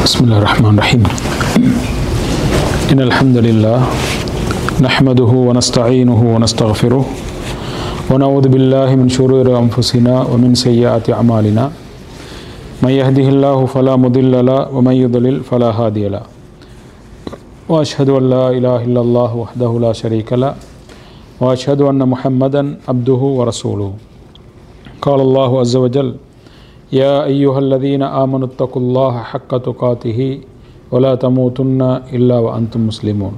بسم الله الرحمن الرحيم إن الحمد لله نحمده ونستعينه ونستغفره ونعوذ بالله من شرور أنفسنا ومن سيئات أعمالنا من يهده الله فلا مضل له ومن يضلل فلا هادي له وأشهد أن لا إله إلا الله وحده لا شريك له وأشهد أن محمدا عبده ورسوله قال الله عز وجل يا أيها الذين آمنوا اتقوا الله حق تقاته ولا تموتن إلا وأنتم مسلمون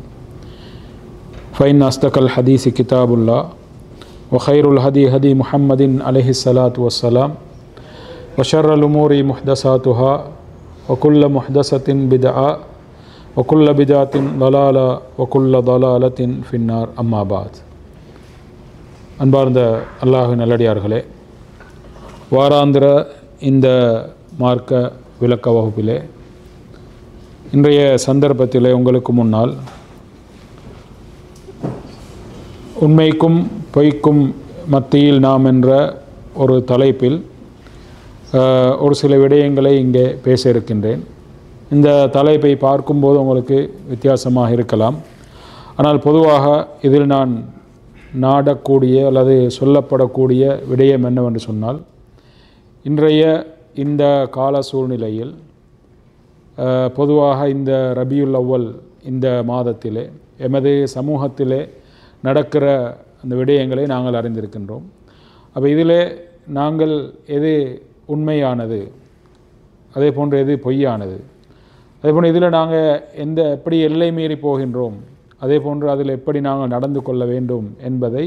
فإن أصدق الحديث كتاب الله وخير الهدي هدي محمد عليه الصلاة والسلام وشر الأمور محدثاتها وكل محدثة بدعة وكل بدعة ضلالة وكل ضلالة في النار أما بعد அன்பார்ந்த அல்லாஹ்வின் நல்லடியார்களே, வாராந்திர இந்த மார்க்க விளக்க வகுப்பிலே இன்றைய சந்தர்ப்பத்திலே உங்களுக்கு முன்னால் உண்மைக்கும் பொய்க்கும் மத்தியில் நாம் என்ற ஒரு தலைப்பில் ஒரு சில விடயங்களை இங்கே பேச இருக்கின்றேன். இந்த தலைப்பை பார்க்கும்போது உங்களுக்கு வித்தியாசமாக இருக்கலாம். ஆனால் பொதுவாக இதில் நான் நாடக்கூடிய அல்லது சொல்லப்படக்கூடிய விடயம் என்னவென்று சொன்னால், இன்றைய இந்த கால சூழ்நிலையில் பொதுவாக இந்த ரபியுல் அவ்வல் இந்த மாதத்திலே எமது சமூகத்திலே நடக்கிற அந்த விடயங்களை நாங்கள் அறிந்திருக்கின்றோம். அப்போ இதிலே நாங்கள் எது உண்மையானது, அதே போன்று எது பொய்யானது, அதே போன்று இதில் நாங்கள் எப்படி எல்லை மீறி போகின்றோம், அதே போன்று அதில் எப்படி நாங்கள் நடந்து கொள்ள வேண்டும் என்பதை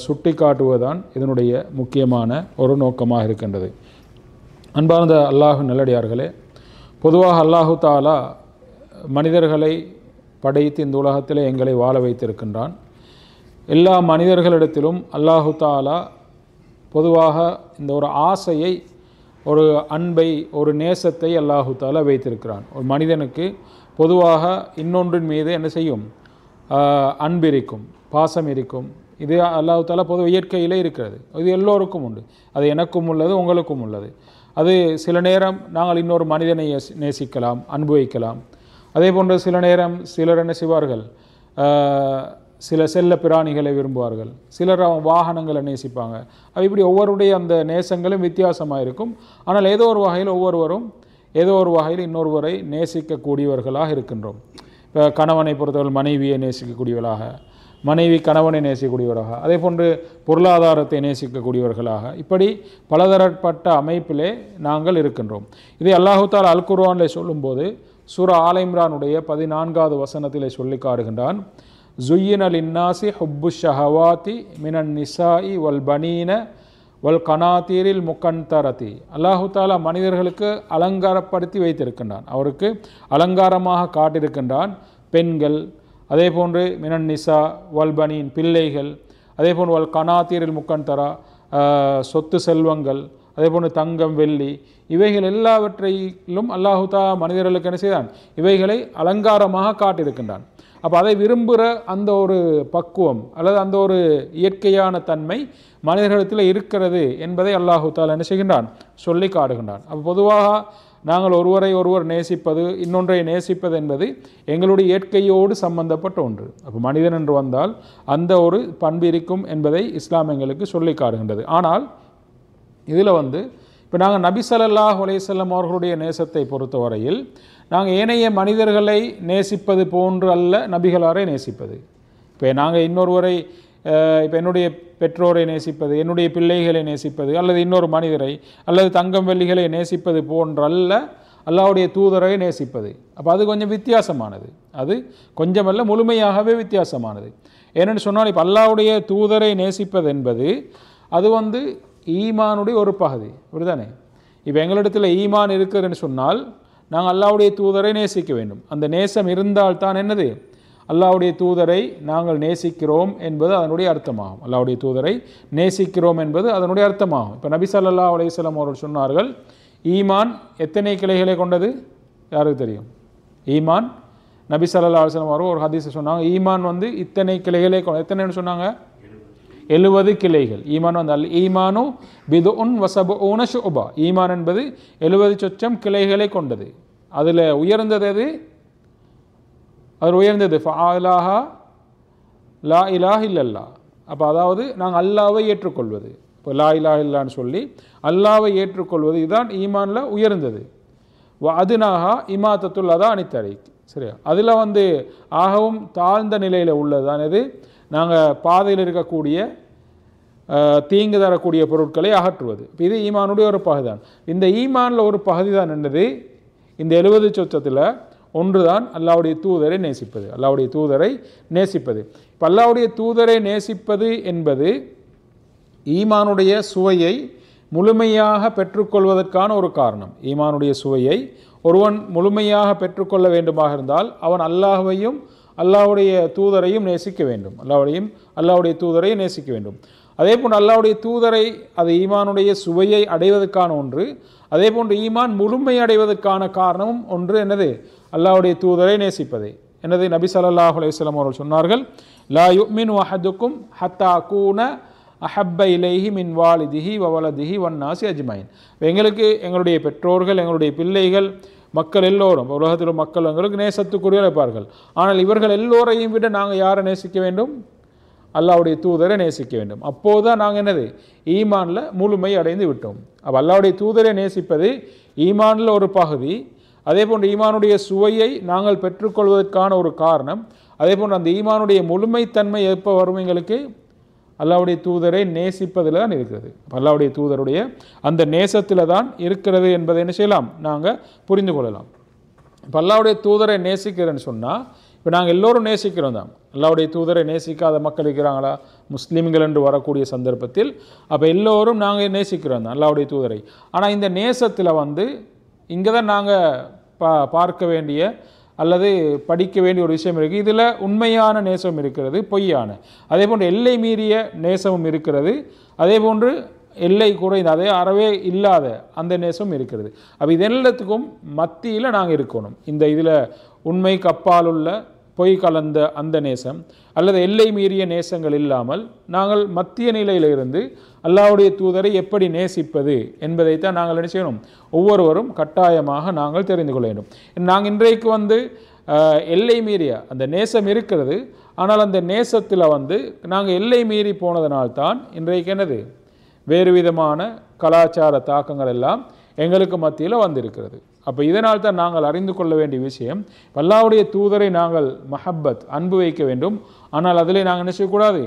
சுட்டி காட்டுவதுதான் இதனுடைய முக்கியமான ஒரு நோக்கமாக இருக்கின்றது. அன்பார்ந்த அல்லாஹ் நல்லடியார்களே, பொதுவாக அல்லாஹு தாலா மனிதர்களை படைத்து இந்த உலகத்திலே எங்களை வாழ வைத்திருக்கின்றான். எல்லா மனிதர்களிடத்திலும் அல்லாஹு தாலா பொதுவாக இந்த ஒரு ஆசையை, ஒரு அன்பை, ஒரு நேசத்தை அல்லாஹு தாலா வைத்திருக்கிறான். ஒரு மனிதனுக்கு பொதுவாக இன்னொன்றின் மீது என்ன செய்யும், அன்பு இருக்கும், பாசம் இருக்கும். இது அல்லாஹ் தாலா பொதுவாக இயற்கையிலே இருக்கிறது. இது எல்லோருக்கும் உண்டு. அது எனக்கும் உள்ளது, உங்களுக்கும் உள்ளது. அது சில நேரம் நாங்கள் இன்னொரு மனிதனை நேசிக்கலாம், அன்பு வைக்கலாம். அதே போன்று சில நேரம் சிலர் என்ன செய்வார்கள், சில செல்ல பிராணிகளை விரும்புவார்கள், சிலர் வாகனங்களை நேசிப்பாங்க. இப்படி ஒவ்வொருடைய அந்த நேசங்களும் வித்தியாசமாக இருக்கும். ஆனால் ஏதோ ஒரு வகையில் ஒவ்வொருவரும் ஏதோ ஒரு வகையில் இன்னொருவரை நேசிக்கக்கூடியவர்களாக இருக்கின்றோம். இப்போ கணவனை பொறுத்தவரை மனைவியை நேசிக்கக்கூடியவர்களாக, மனைவி கணவனை நேசிக்கக்கூடியவர்களாக, அதே போன்று பொருளாதாரத்தை நேசிக்கக்கூடியவர்களாக, இப்படி பலதரப்பட்ட அமைப்பிலே நாங்கள் இருக்கின்றோம். இதை அல்லாஹு தஆலா அல் குர்ஆனில் சொல்லும்போது சூரா ஆல் இம்ரானுடைய 14வது வசனத்திலே சொல்லி காட்டுகின்றான். ஜுய்யின லின்னாசி ஹுப்பு ஷஹவாத்தி மினன் நிசாஇ வல் பனீன வல் கனாத்தீரில் முக்கன்தரதி. அல்லாஹு தாலா மனிதர்களுக்கு அலங்காரப்படுத்தி வைத்திருக்கின்றான், அவருக்கு அலங்காரமாக காட்டியிருக்கின்றான். பெண்கள், அதே போன்று மினன் நிசா வல் பனீன் பிள்ளைகள், அதே போன்று வல் கனாத்தீரில் முக்கன்தரா சொத்து செல்வங்கள், அதே போன்று தங்கம் வெள்ளி, இவைகள் எல்லாவற்றையிலும் அல்லாஹு தாலா மனிதர்களுக்கு என்ன செய்தான், இவைகளை அலங்காரமாக காட்டியிருக்கின்றான். அப்போ அதை விரும்புகிற அந்த ஒரு பக்குவம் அல்லது அந்த ஒரு இயற்கையான தன்மை மனிதர்களிடத்தில் இருக்கிறது என்பதை அல்லாஹு தாலா என்ன செய்கின்றான், சொல்லி காட்டுகின்றான். அப்போ பொதுவாக நாங்கள் ஒருவரை ஒருவர் நேசிப்பது, இன்னொன்றை நேசிப்பது என்பது எங்களுடைய இயற்கையோடு சம்பந்தப்பட்ட ஒன்று. அப்போ மனிதன் என்று வந்தால் அந்த ஒரு பண்பு இருக்கும் என்பதை இஸ்லாம் எங்களுக்கு சொல்லி காட்டுகின்றது. ஆனால் இதில் இப்போ நாங்கள் நபி ஸல்லல்லாஹு அலைஹி வஸல்லம் அவர்களுடைய நேசத்தை பொறுத்தவரையில் நாங்கள் ஏனைய மனிதர்களை நேசிப்பது போன்று அல்ல நபிகளாரை நேசிப்பது. இப்போ நாங்கள் இன்னொருவரை, இப்போ என்னுடைய பெற்றோரை நேசிப்பது, என்னுடைய பிள்ளைகளை நேசிப்பது, அல்லது இன்னொரு மனிதரை அல்லது தங்கம் வெள்ளிகளை நேசிப்பது போன்றல்ல அல்லாஹ்வுடைய தூதரை நேசிப்பது. அப்போ அது கொஞ்சம் வித்தியாசமானது. அது கொஞ்சமல்ல, முழுமையாகவே வித்தியாசமானது. ஏனென்று சொன்னால் இப்போ அல்லாஹ்வுடைய தூதரை நேசிப்பது என்பது அது ஈமானுடைய ஒரு பகுதி, அப்படிதானே? இப்போ எங்களிடத்தில் ஈமான் இருக்குதுன்னு சொன்னால் நாங்கள் அல்லாஹ்வுடைய தூதரை நேசிக்க வேண்டும். அந்த நேசம் இருந்தால்தான் என்னது, அல்லாஹ்வுடைய தூதரை நாங்கள் நேசிக்கிறோம் என்பது அதனுடைய அர்த்தமாகும். அல்லாஹ்வுடைய தூதரை நேசிக்கிறோம் என்பது அதனுடைய அர்த்தமாகும். இப்போ நபி ஸல்லல்லாஹு அலைஹி வஸல்லம் அவர்கள் சொன்னார்கள், ஈமான் எத்தனை கிளைகளை கொண்டது யாருக்கு தெரியும்? ஈமான், நபி ஸல்லல்லாஹு அலைஹி வஸல்லம் அவர்கள் ஒரு ஹதீஸ் சொன்னாங்க, ஈமான் இத்தனை கிளைகளை எத்தனைன்னு சொன்னாங்க, 70 கிளைகள். ஈமான் அல் ஈமானு பிதுஉன் வஸபூன ஷுபா. ஈமான் என்பது 70 சொச்சம் கிளைகளை கொண்டது. அதில் உயர்ந்தது எது? அது உயர்ந்தது ஃபஅலாஹா லா இலாஹ இல்லல்லா. அப்போ அதாவது நாங்கள் அல்லாவை ஏற்றுக்கொள்வது. இப்போ லா இலாஹ இல்லான்னு சொல்லி அல்லாவை ஏற்றுக்கொள்வது இதுதான் ஈமானில் உயர்ந்தது. அதுனாகா இமாத்தத்துல் அதா அனித்தரிக். சரியா? அதில் ஆகவும் தாழ்ந்த நிலையில் உள்ளது தான் எது? நாங்கள் பாதையில் இருக்கக்கூடிய தீங்கு தரக்கூடிய பொருட்களை அகற்றுவது. இது ஈமானுடைய ஒரு பகுதி தான். இந்த ஈமானில் ஒரு பகுதி தான் என்னது? இந்த 70 சொச்சத்தில் ஒன்று தான் அல்லாஹ்வுடைய தூதரை நேசிப்பது. அல்லாஹ்வுடைய தூதரை நேசிப்பது. இப்போ அல்லாஹ்வுடைய தூதரை நேசிப்பது என்பது ஈமானுடைய சுவையை முழுமையாக பெற்றுக்கொள்வதற்கான ஒரு காரணம். ஈமானுடைய சுவையை ஒருவன் முழுமையாக பெற்றுக்கொள்ள வேண்டுமாக இருந்தால் அவன் அல்லாஹ்வையும் அல்லாஹ்வுடைய தூதரையும் நேசிக்க வேண்டும். அல்லாஹ்வுடைய தூதரையும் நேசிக்க வேண்டும். அதே போன்று அல்லாஹ்வுடைய தூதரை அது ஈமானுடைய சுவையை அடைவதற்கான ஒன்று. அதே போன்று ஈமான் முழுமை அடைவதற்கான காரணமும் ஒன்று. என்னது? அல்லாஹ்வுடைய தூதரை நேசிப்பதே. என்னது? நபி ஸல்லல்லாஹு அலைஹி வஸல்லம் அவர்கள் சொன்னார்கள், லா யுமினு அஹதுக்கும் ஹத்தா அகூன அஹப்ப இலைஹி மின் வாலிதிஹி வவலதிஹி வன்னாசி அஜ்மைன். எங்களுடைய பெற்றோர்கள், எங்களுடைய பிள்ளைகள், மக்கள் எல்லோரும், உலகத்தில் மக்கள் எங்களுக்கு நேசத்துக்குரிய இருப்பார்கள். ஆனால் இவர்கள் எல்லோரையும் விட நாங்கள் யாரை நேசிக்க வேண்டும்? அல்லாஹ்வுடைய தூதரை நேசிக்க வேண்டும். அப்போது தான் நாங்கள் என்னது? ஈமானில் முழுமை அடைந்து விட்டோம். அப்போ அல்லாஹ்வுடைய தூதரை நேசிப்பது ஈமானில் ஒரு பகுதி. அதே போன்று ஈமானுடைய சுவையை நாங்கள் பெற்றுக்கொள்வதற்கான ஒரு காரணம். அதே போன்று அந்த ஈமானுடைய முழுமைத்தன்மை எப்போ வரும்? எங்களுக்கு அல்லாஹ்வுடைய தூதரை நேசிப்பதில் தான் இருக்கிறது. அல்லாஹ்வுடைய தூதருடைய அந்த நேசத்தில் தான் இருக்கிறது என்பதை என்ன செய்யலாம்? நாங்கள் புரிந்து கொள்ளலாம். இப்போ அல்லாஹ்வுடைய தூதரை நேசிக்கிறேன்னு சொன்னால், இப்போ நாங்கள் எல்லோரும் நேசிக்கிறோம் தான். அல்லாஹ்வுடைய தூதரை நேசிக்காத மக்கள் இருக்கிறாங்களா? முஸ்லீம்கள் என்று வரக்கூடிய சந்தர்ப்பத்தில் அப்போ எல்லோரும் நாங்கள் நேசிக்கிறோம் தான் அல்லாஹ்வுடைய தூதரை. ஆனால் இந்த நேசத்தில் இங்கே தான் நாங்கள் பார்க்க வேண்டிய அல்லது படிக்க வேண்டிய ஒரு விஷயம் இருக்குது. இதில் உண்மையான நேசம் இருக்கிறது, பொய்யான. அதே போன்று எல்லை மீறிய நேசமும் இருக்கிறது. அதே போன்று எல்லை குறைந்த, அதே அறவே இல்லாத அந்த நேசம் இருக்கிறது. அப்போ இது எல்லாத்துக்கும் மத்தியில் நாங்கள் இருக்கணும். இதில் உண்மைக்கு அப்பால் உள்ள பொய் கலந்த அந்த நேசம் அல்லது எல்லை மீறிய நேசங்கள் இல்லாமல் நாங்கள் மத்திய நிலையில் இருந்து அல்லாஹ்வுடைய தூதரை எப்படி நேசிப்பது என்பதைத்தான் நாங்கள் என்ன செய்யணும்? ஒவ்வொருவரும் கட்டாயமாக நாங்கள் தெரிந்து கொள்ள வேண்டும். நாங்கள் இன்றைக்கு எல்லை மீறிய அந்த நேசம் இருக்கிறது. ஆனால் அந்த நேசத்தில் நாங்கள் எல்லை மீறி போனதனால்தான் இன்றைக்கு என்னது? வேறு விதமான கலாச்சார தாக்கங்கள் எல்லாம் எங்களுக்கு மத்தியில் வந்திருக்கிறது. அப்போ இதனால் தான் நாங்கள் அறிந்து கொள்ள வேண்டிய விஷயம், அல்லாஹ்வுடைய தூதரை நாங்கள் மஹப்பத் அன்பு வைக்க வேண்டும். ஆனால் அதில் நாங்கள் என்ன செய்யக்கூடாது?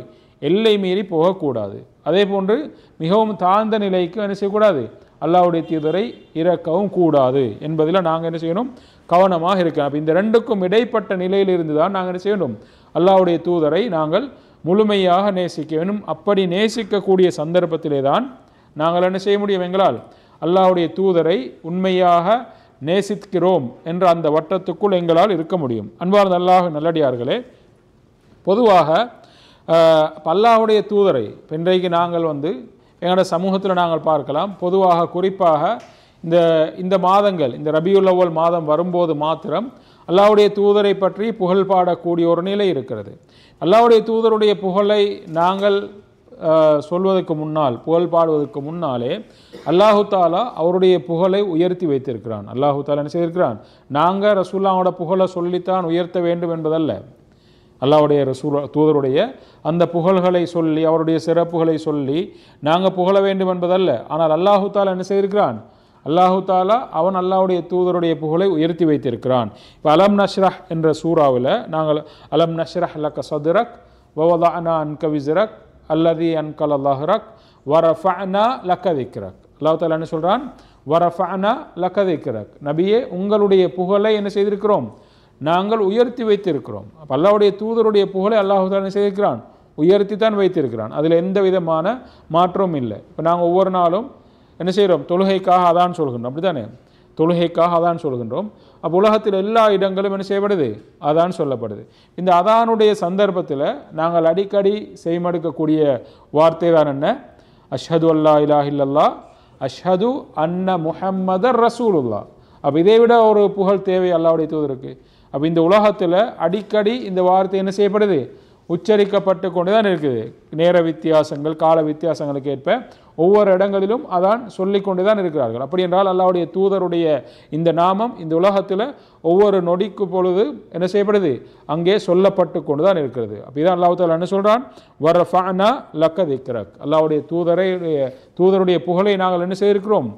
எல்லை மீறி போகக்கூடாது. அதே போன்று மிகவும் தாழ்ந்த நிலைக்கு என்ன செய்யக்கூடாது? அல்லாஹ்வுடைய தூதரை இறக்கவும் கூடாது என்பதில் நாங்கள் என்ன செய்யணும்? கவனமாக இருக்கணும். அப்போ இந்த ரெண்டுக்கும் இடைப்பட்ட நிலையில் இருந்து தான் நாங்கள் என்ன செய்யணும்? அல்லாஹ்வுடைய தூதரை நாங்கள் முழுமையாக நேசிக்க வேண்டும். அப்படி நேசிக்கக்கூடிய சந்தர்ப்பத்திலே தான் நாங்கள் என்ன செய்ய முடியும்? எங்களால் அல்லாஹ்வுடைய தூதரை உண்மையாக நேசிக்கிறோம் என்ற அந்த வட்டத்துக்குள் எங்களால் இருக்க முடியும். அன்பார்ந்த அல்லாஹ் நல்லடியார்களே, பொதுவாக அல்லாஹ்வுடைய தூதரை இன்றைக்கு நாங்கள் எங்களோட சமூகத்தில் நாங்கள் பார்க்கலாம். பொதுவாக குறிப்பாக இந்த மாதங்கள், இந்த ரபியுல் அவ்வல் மாதம் வரும்போது மாத்திரம் அல்லாஹ்வுடைய தூதரை பற்றி புகழ் பாடக்கூடிய ஒரு நிலை இருக்கிறது. அல்லாஹ்வுடைய தூதருடைய புகழை நாங்கள் சொல்வதற்கு முன்னால், புகழ் பாடுவதற்கு முன்னாலே அல்லாஹு தாலா அவருடைய புகழை உயர்த்தி வைத்திருக்கிறான். அல்லாஹு தாலா என்ன செய்திருக்கிறான்? நாங்கள் ரசூலுல்லாஹ்வோட புகழை சொல்லித்தான் உயர்த்த வேண்டும் என்பதல்ல. அல்லாஹ்வுடைய தூதருடைய அந்த புகழ்களை சொல்லி, அவருடைய சிறப்புகளை சொல்லி நாங்கள் புகழ வேண்டும் என்பதல்ல. ஆனால் அல்லாஹு தாலா என்ன செய்திருக்கிறான்? அல்லாஹு தாலா அவன் அல்லாஹ்வுடைய தூதருடைய புகழை உயர்த்தி வைத்திருக்கிறான். இப்போ அலம் நஷ்ரஹ் என்ற சூறாவில் நாங்கள் அலம் நஷ்ரஹ் லக சத்ரக் வவதஅனா அன்க விஸ்ரக் அல்லதி அன்கல லஹ்ரக் வரஃபஅனா லக திக்ரக். அல்லாஹ் தாலா என்ன சொல்கிறான்? வரஃபஅனா லக திக்ரக். நபியே, உங்களுடைய புகழை என்ன செய்திருக்கிறோம்? நாங்கள் உயர்த்தி வைத்திருக்கிறோம். அப்போ அல்லாஹ்வுடைய தூதருடைய புகழை அல்லாஹ் தாலா என்ன செய்திருக்கிறான்? உயர்த்தி தான் வைத்திருக்கிறான். அதில் எந்த விதமான மாற்றமும் இல்லை. இப்போ நாங்கள் ஒவ்வொரு நாளும் என்ன செய்கிறோம்? தொழுகைக்காக அதான் சொல்கின்றோம், அப்படி தானே? தொழுகைக்காக அதான் சொல்கின்றோம். அப்போ உலகத்தில் எல்லா இடங்களும் என்ன செய்யப்படுது? அதான் சொல்லப்படுது. இந்த அதானுடைய சந்தர்ப்பத்தில் நாங்கள் அடிக்கடி செய்மடுக்கக்கூடிய வார்த்தை தான் என்ன? அஷ்ஹது அல்லா இலாஹ இல்லல்லாஹ் அஷ்ஹது அன்ன முஹம்மதர் ரசூலுல்லாஹ். அப்போ இதை விட ஒரு புகழ் தேவை அல்லாஹ்வுடைய தூதருக்கு? அப்போ இந்த உலகத்தில் அடிக்கடி இந்த வார்த்தை என்ன செய்யப்படுது? உச்சரிக்கப்பட்டு கொண்டு தான் இருக்குது. நேர வித்தியாசங்கள், கால வித்தியாசங்களுக்கு ஏற்ப ஒவ்வொரு இடங்களிலும் அதான் சொல்லிக்கொண்டு தான் இருக்கிறார்கள். அப்படி என்றால் அல்லாஹ்வுடைய தூதருடைய இந்த நாமம் இந்த உலகத்தில் ஒவ்வொரு நொடிக்கு பொழுது என்ன செய்யப்படுது, அங்கே சொல்லப்பட்டு கொண்டு தான் இருக்கிறது. அப்போ இதான் அல்லாஹ் தஆலா என்ன சொல்கிறான், வரஃபஅனா லக திக்ரக், அல்லாஹ்வுடைய தூதருடைய புகழை நாங்கள் என்ன செய்திருக்கிறோம்,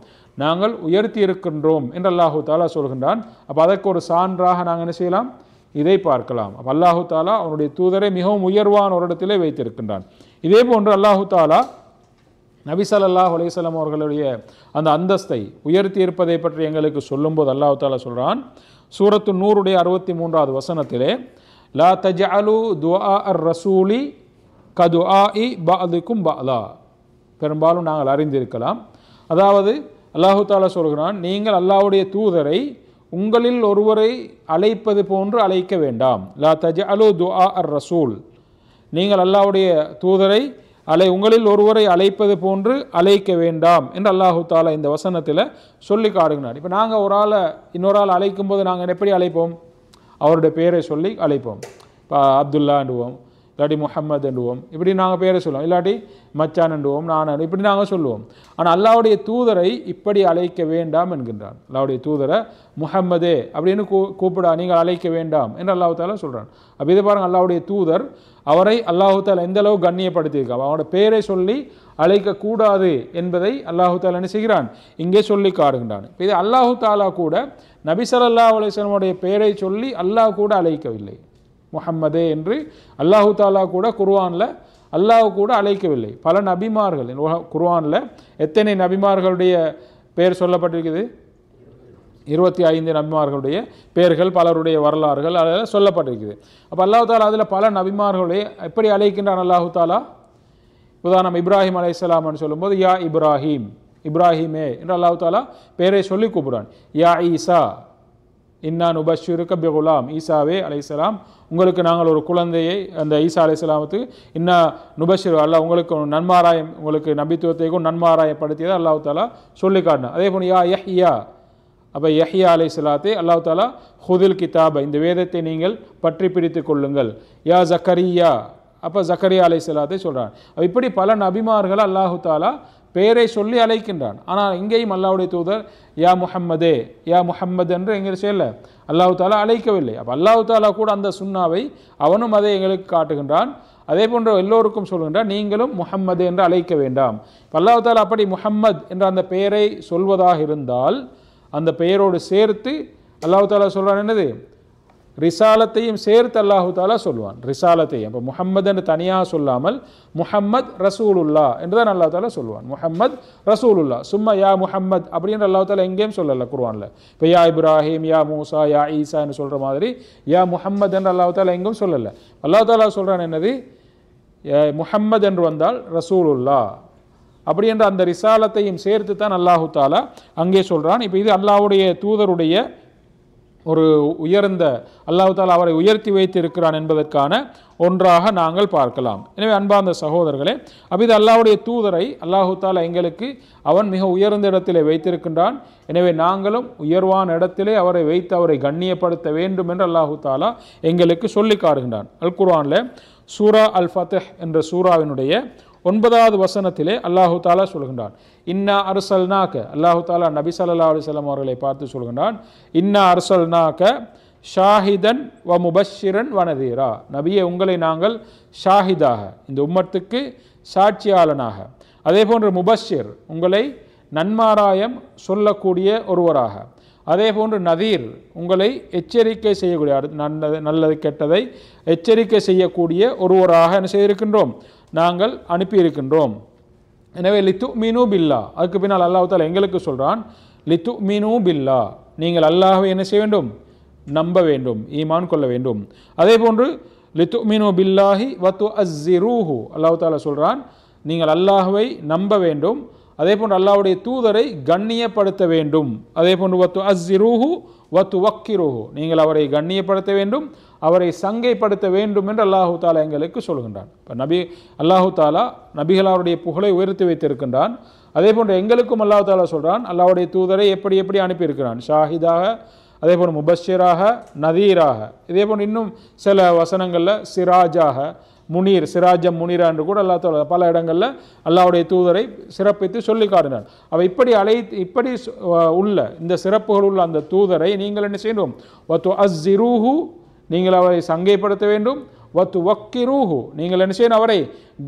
நாங்கள் உயர்த்தி இருக்கின்றோம் என்று அல்லாஹு தாலா சொல்கின்றான். அப்போ அதற்கு ஒரு சான்றாக நாங்கள் என்ன செய்யலாம், இதை பார்க்கலாம். அப்போ அல்லாஹு தாலா அவனுடைய தூதரை மிகவும் உயர்வான ஒரு இடத்திலே வைத்திருக்கின்றான். இதே போன்று அல்லாஹு தாலா நபி ஸல்லல்லாஹு அலைஹி வஸல்லம் அவர்களுடைய அந்த அந்தஸ்தை உயர்த்தி இருப்பதை பற்றி எங்களுக்கு சொல்லும்போது அல்லாஹு தாலா சொல்கிறான், சூரத்து நூருடைய 63வது வசனத்திலே, லா தஜஅலு துஆ அர் ரசூலி கதுஆஇ பஅதுக்கும் பஅலா, பெரும்பாலும் நாங்கள் அறிந்திருக்கலாம். அதாவது அல்லாஹு தாலா சொல்கிறான், நீங்கள் அல்லாஹ்வுடைய தூதரை உங்களில் ஒருவரை அழைப்பது போன்று அழைக்க வேண்டாம். லா தஜஅலு துஆ அர் ரசூல், நீங்கள் அல்லாஹ்வுடைய தூதரை உங்களில் ஒருவரை அழைப்பது போன்று அழைக்க வேண்டாம் என்று அல்லாஹு தாலா இந்த வசனத்தில் சொல்லி காட்டுகிறார். இப்போ நாங்கள் ஒரு ஆளை இன்னொரு ஆள் அழைக்கும் போது நாங்கள் எப்படி அழைப்போம், அவருடைய பேரை சொல்லி அழைப்போம். இப்போ அப்துல்லா என்றுவோம், இல்லாட்டி முஹம்மது என்றுவோம், இப்படி நாங்கள் பேரை சொல்லுவோம், இல்லாட்டி மச்சான் என்றுவோம், நான் இப்படி நாங்கள் சொல்லுவோம். ஆனால் அல்லாஹ்வுடைய தூதரை இப்படி அழைக்க வேண்டாம் என்கின்றான். அல்லாஹ்வுடைய தூதரை முஹம்மதே அப்படின்னு கூப்பிடா, நீங்கள் அழைக்க வேண்டாம் என்று அல்லாஹ் தாலா சொல்கிறான். அப்போ இதை பாருங்கள், அல்லாஹ்வுடைய தூதர் அவரை அல்லாஹு தாலா எந்த அளவு கண்ணியப்படுத்தியிருக்கான், அவனோட பேரை சொல்லி அழைக்கக்கூடாது என்பதை அல்லாஹு தாலா என்ன செய்கிறான், இங்கே சொல்லி காடுகின்றான். இது அல்லாஹு தாலா கூட நபி ஸல்லல்லாஹு அலைஹி வஸல்லமுடைய பெயரை சொல்லி அல்லாஹ் கூட அழைக்கவில்லை, முஹம்மதே என்று அல்லாஹு தாலா கூட குர்ஆனில் அல்லாஹ் கூட அழைக்கவில்லை. பல நபிமார்கள் குர்ஆனில் எத்தனை நபிமார்களுடைய பெயர் சொல்லப்பட்டிருக்குது, 25 நபிமார்களுடைய பெயர்கள், பலருடைய வரலாறுகள் அதில் சொல்லப்பட்டிருக்குது. அப்போ அல்லாஹு தாலா அதில் பல நபிமார்களுடைய எப்படி அழைக்கின்றான் அல்லாஹு தாலா. உதாரணம் இப்ராஹிம் அலைஹிஸ்ஸலாம்னு சொல்லும்போது யா இப்ராஹிம், இப்ராஹிமே என்று அல்லாஹு தாலா பெயரை சொல்லி கூப்பிடுறான். யா ஈசா இன்னா நுபஷ்ஷிருக பிகுலாம், ஈசாவே அலைஹிஸ்ஸலாம் உங்களுக்கு நாங்கள் ஒரு குழந்தையை, அந்த ஈசா அலைஹிஸ்ஸலாமுக்கு இன்னா நுபஷ்ஷிரு, அல்லாஹ் உங்களுக்கு நன்மாராயம், உங்களுக்கு நபித்துவத்தைக்கும் நன்மாராயப்படுத்தியதை அல்லாஹு தாலா சொல்லி காட்டினான். அதே போல் யா யஹ்யா, அப்போ யஹ்யா அலைஹிஸ்ஸலாத்தை அல்லாஹு தாலா ஹுதில் கிதாபை, இந்த வேதத்தை நீங்கள் பற்றி பிடித்து கொள்ளுங்கள். யா ஜக்கரியா, அப்போ ஜக்கரியா அலைஹிஸ்ஸலாத்தை சொல்கிறான். இப்படி பல நபிமார்கள் அல்லாஹு தாலா பெயரை சொல்லி அழைக்கின்றான். ஆனால் இங்கேயும் அல்லாஹ்வுடைய தூதர் யா முஹம்மதே, யா முஹம்மது என்று எங்கே செய்யல அல்லாஹு தாலா அழைக்கவில்லை. அப்போ அல்லாஹு தாலா கூட அந்த சுன்னாவை அவனும் அதை எங்களுக்கு காட்டுகின்றான். அதே போன்ற எல்லோருக்கும் சொல்கின்றான், நீங்களும் முஹம்மது என்று அழைக்க வேண்டாம். இப்போ அல்லாஹு தாலா அப்படி முஹம்மத் என்ற அந்த பெயரை சொல்வதாக இருந்தால் அந்த பெயரோடு சேர்த்து அல்லாஹு தாலா சொல்கிறான் என்னது, ரிசாலத்தையும் சேர்த்து அல்லாஹு தாலா சொல்வான். ரிசாலத்தையும் இப்போ முஹம்மது என்று தனியாக சொல்லாமல் முஹம்மத் ரசூலுல்லா என்று தான் அல்லாஹ் தாலா சொல்வான். முஹம்மத் ரசூலுல்லா, சும்மா யா முஹம்மத் அப்படின்னு அல்லாஹ் தாலா எங்கேயும் சொல்லலை குர்ஆனில். இப்போ யா இப்ராஹிம், யா மூசா, யா ஈசான்னு சொல்கிற மாதிரி யா முஹம்மத் என்று அல்லாஹ் தாலா எங்கேயும் சொல்லலை. அல்லாஹ் தாலா சொல்கிறான் என்னது, முஹம்மது என்று வந்தால் ரசூலுல்லா, அப்படி என்ற அந்த ரிசாலத்தையும் சேர்த்து தான் அல்லாஹு தாலா அங்கே சொல்கிறான். இப்போ இது அல்லாஹ்வுடைய தூதருடைய ஒரு உயர்ந்த, அல்லாஹு தாலா அவரை உயர்த்தி வைத்திருக்கிறான் என்பதற்கான ஒன்றாக நாங்கள் பார்க்கலாம். எனவே அன்பார்ந்த சகோதரர்களே, அப்போ இது அல்லாஹ்வுடைய தூதரை அல்லாஹு தாலா எங்களுக்கு அவன் மிக உயர்ந்த இடத்திலே வைத்திருக்கின்றான். எனவே நாங்களும் உயர்வான இடத்திலே அவரை வைத்து அவரை கண்ணியப்படுத்த வேண்டும் என்று அல்லாஹு தாலா எங்களுக்கு சொல்லி காட்டுகின்றான். அல் குர்ஆனில் சூரா அல் ஃபத்ஹ் என்ற சூராவினுடைய 9வது வசனத்திலே அல்லாஹு தாலா சொல்கின்றான், இன்னா அர்சல்னாக, அல்லாஹு தாலா நபி ஸல்லல்லாஹு அலைஹி வஸல்லம் அவர்களை பார்த்து சொல்கின்றான், இன்னா அர்சல்னாக ஷாஹிதன் வ முபஷ்ஷிரன் வ நதீரா, நபியே உங்களை நாங்கள் ஷாஹிதாக, இந்த உம்மத்துக்கு சாட்சியாளனாக, அதே போன்று முபஷ்ஷிர் உங்களை நன்மாராயம் சொல்லக்கூடிய ஒருவராக, அதே போன்று நதீர் உங்களை எச்சரிக்கை செய்யக்கூடிய, நல்லது கெட்டதை எச்சரிக்கை செய்யக்கூடிய ஒருவராக என்ன செய்திருக்கின்றோம், நாங்கள் அனுப்பியிருக்கின்றோம். எனவே லித்து மீனு பில்லா, அதுக்கு பின்னால் அல்லாஹ் தாலா எங்களுக்கு சொல்கிறான், லித்து மீனு பில்லா, நீங்கள் அல்லாஹ்வை என்ன செய்ய வேண்டும், நம்ப வேண்டும், ஈமான் கொள்ள வேண்டும். அதே போன்று லித்து மீனு பில்லாஹி வத்து அஸ்ஸிரூஹு, அல்லாஹ் தாலா சொல்கிறான் நீங்கள் அல்லாஹ்வை நம்ப வேண்டும், அதே போன்று அல்லாஹ்வுடைய தூதரை கண்ணியப்படுத்த வேண்டும். அதே போன்று வத்து அஸ்ஸிரூஹு வத்து வக்கிருஹு, நீங்கள் அவரை கண்ணியப்படுத்த வேண்டும், அவரை சங்கைப்படுத்த வேண்டும் என்று அல்லாஹு தாலா எங்களுக்கு சொல்கின்றான். இப்போ அல்லாஹு தாலா நபிகளாருடைய புகழை உயர்த்தி வைத்திருக்கின்றான். அதே போன்று எங்களுக்கும் அல்லாஹு தாலா சொல்கிறான், அல்லாஹ்வுடைய தூதரை எப்படி எப்படி அனுப்பியிருக்கிறான், ஷாஹிதாக, அதே போன்று முபஷ்ஷிராக, நதீராக, இதே போன்று இன்னும் சில வசனங்களில் சிராஜாக, முனீர், சிராஜம் முனீரா என்று கூட அல்லாஹ் தஆலா பல இடங்களில் அல்லாஹ்வுடைய தூதரை சிறப்பித்து சொல்லி காட்டினார். அவ இப்படி உள்ள இந்த சிறப்புகள் உள்ள அந்த தூதரை நீங்கள் என்ன செய்யணும்? வத்து அஸ்ஸிரூஹு, நீங்கள் அவரை சங்கைப்படுத்த வேண்டும். வத்து வக்கிரூஹு, நீங்கள் என்ன செய்யணும்? அவரை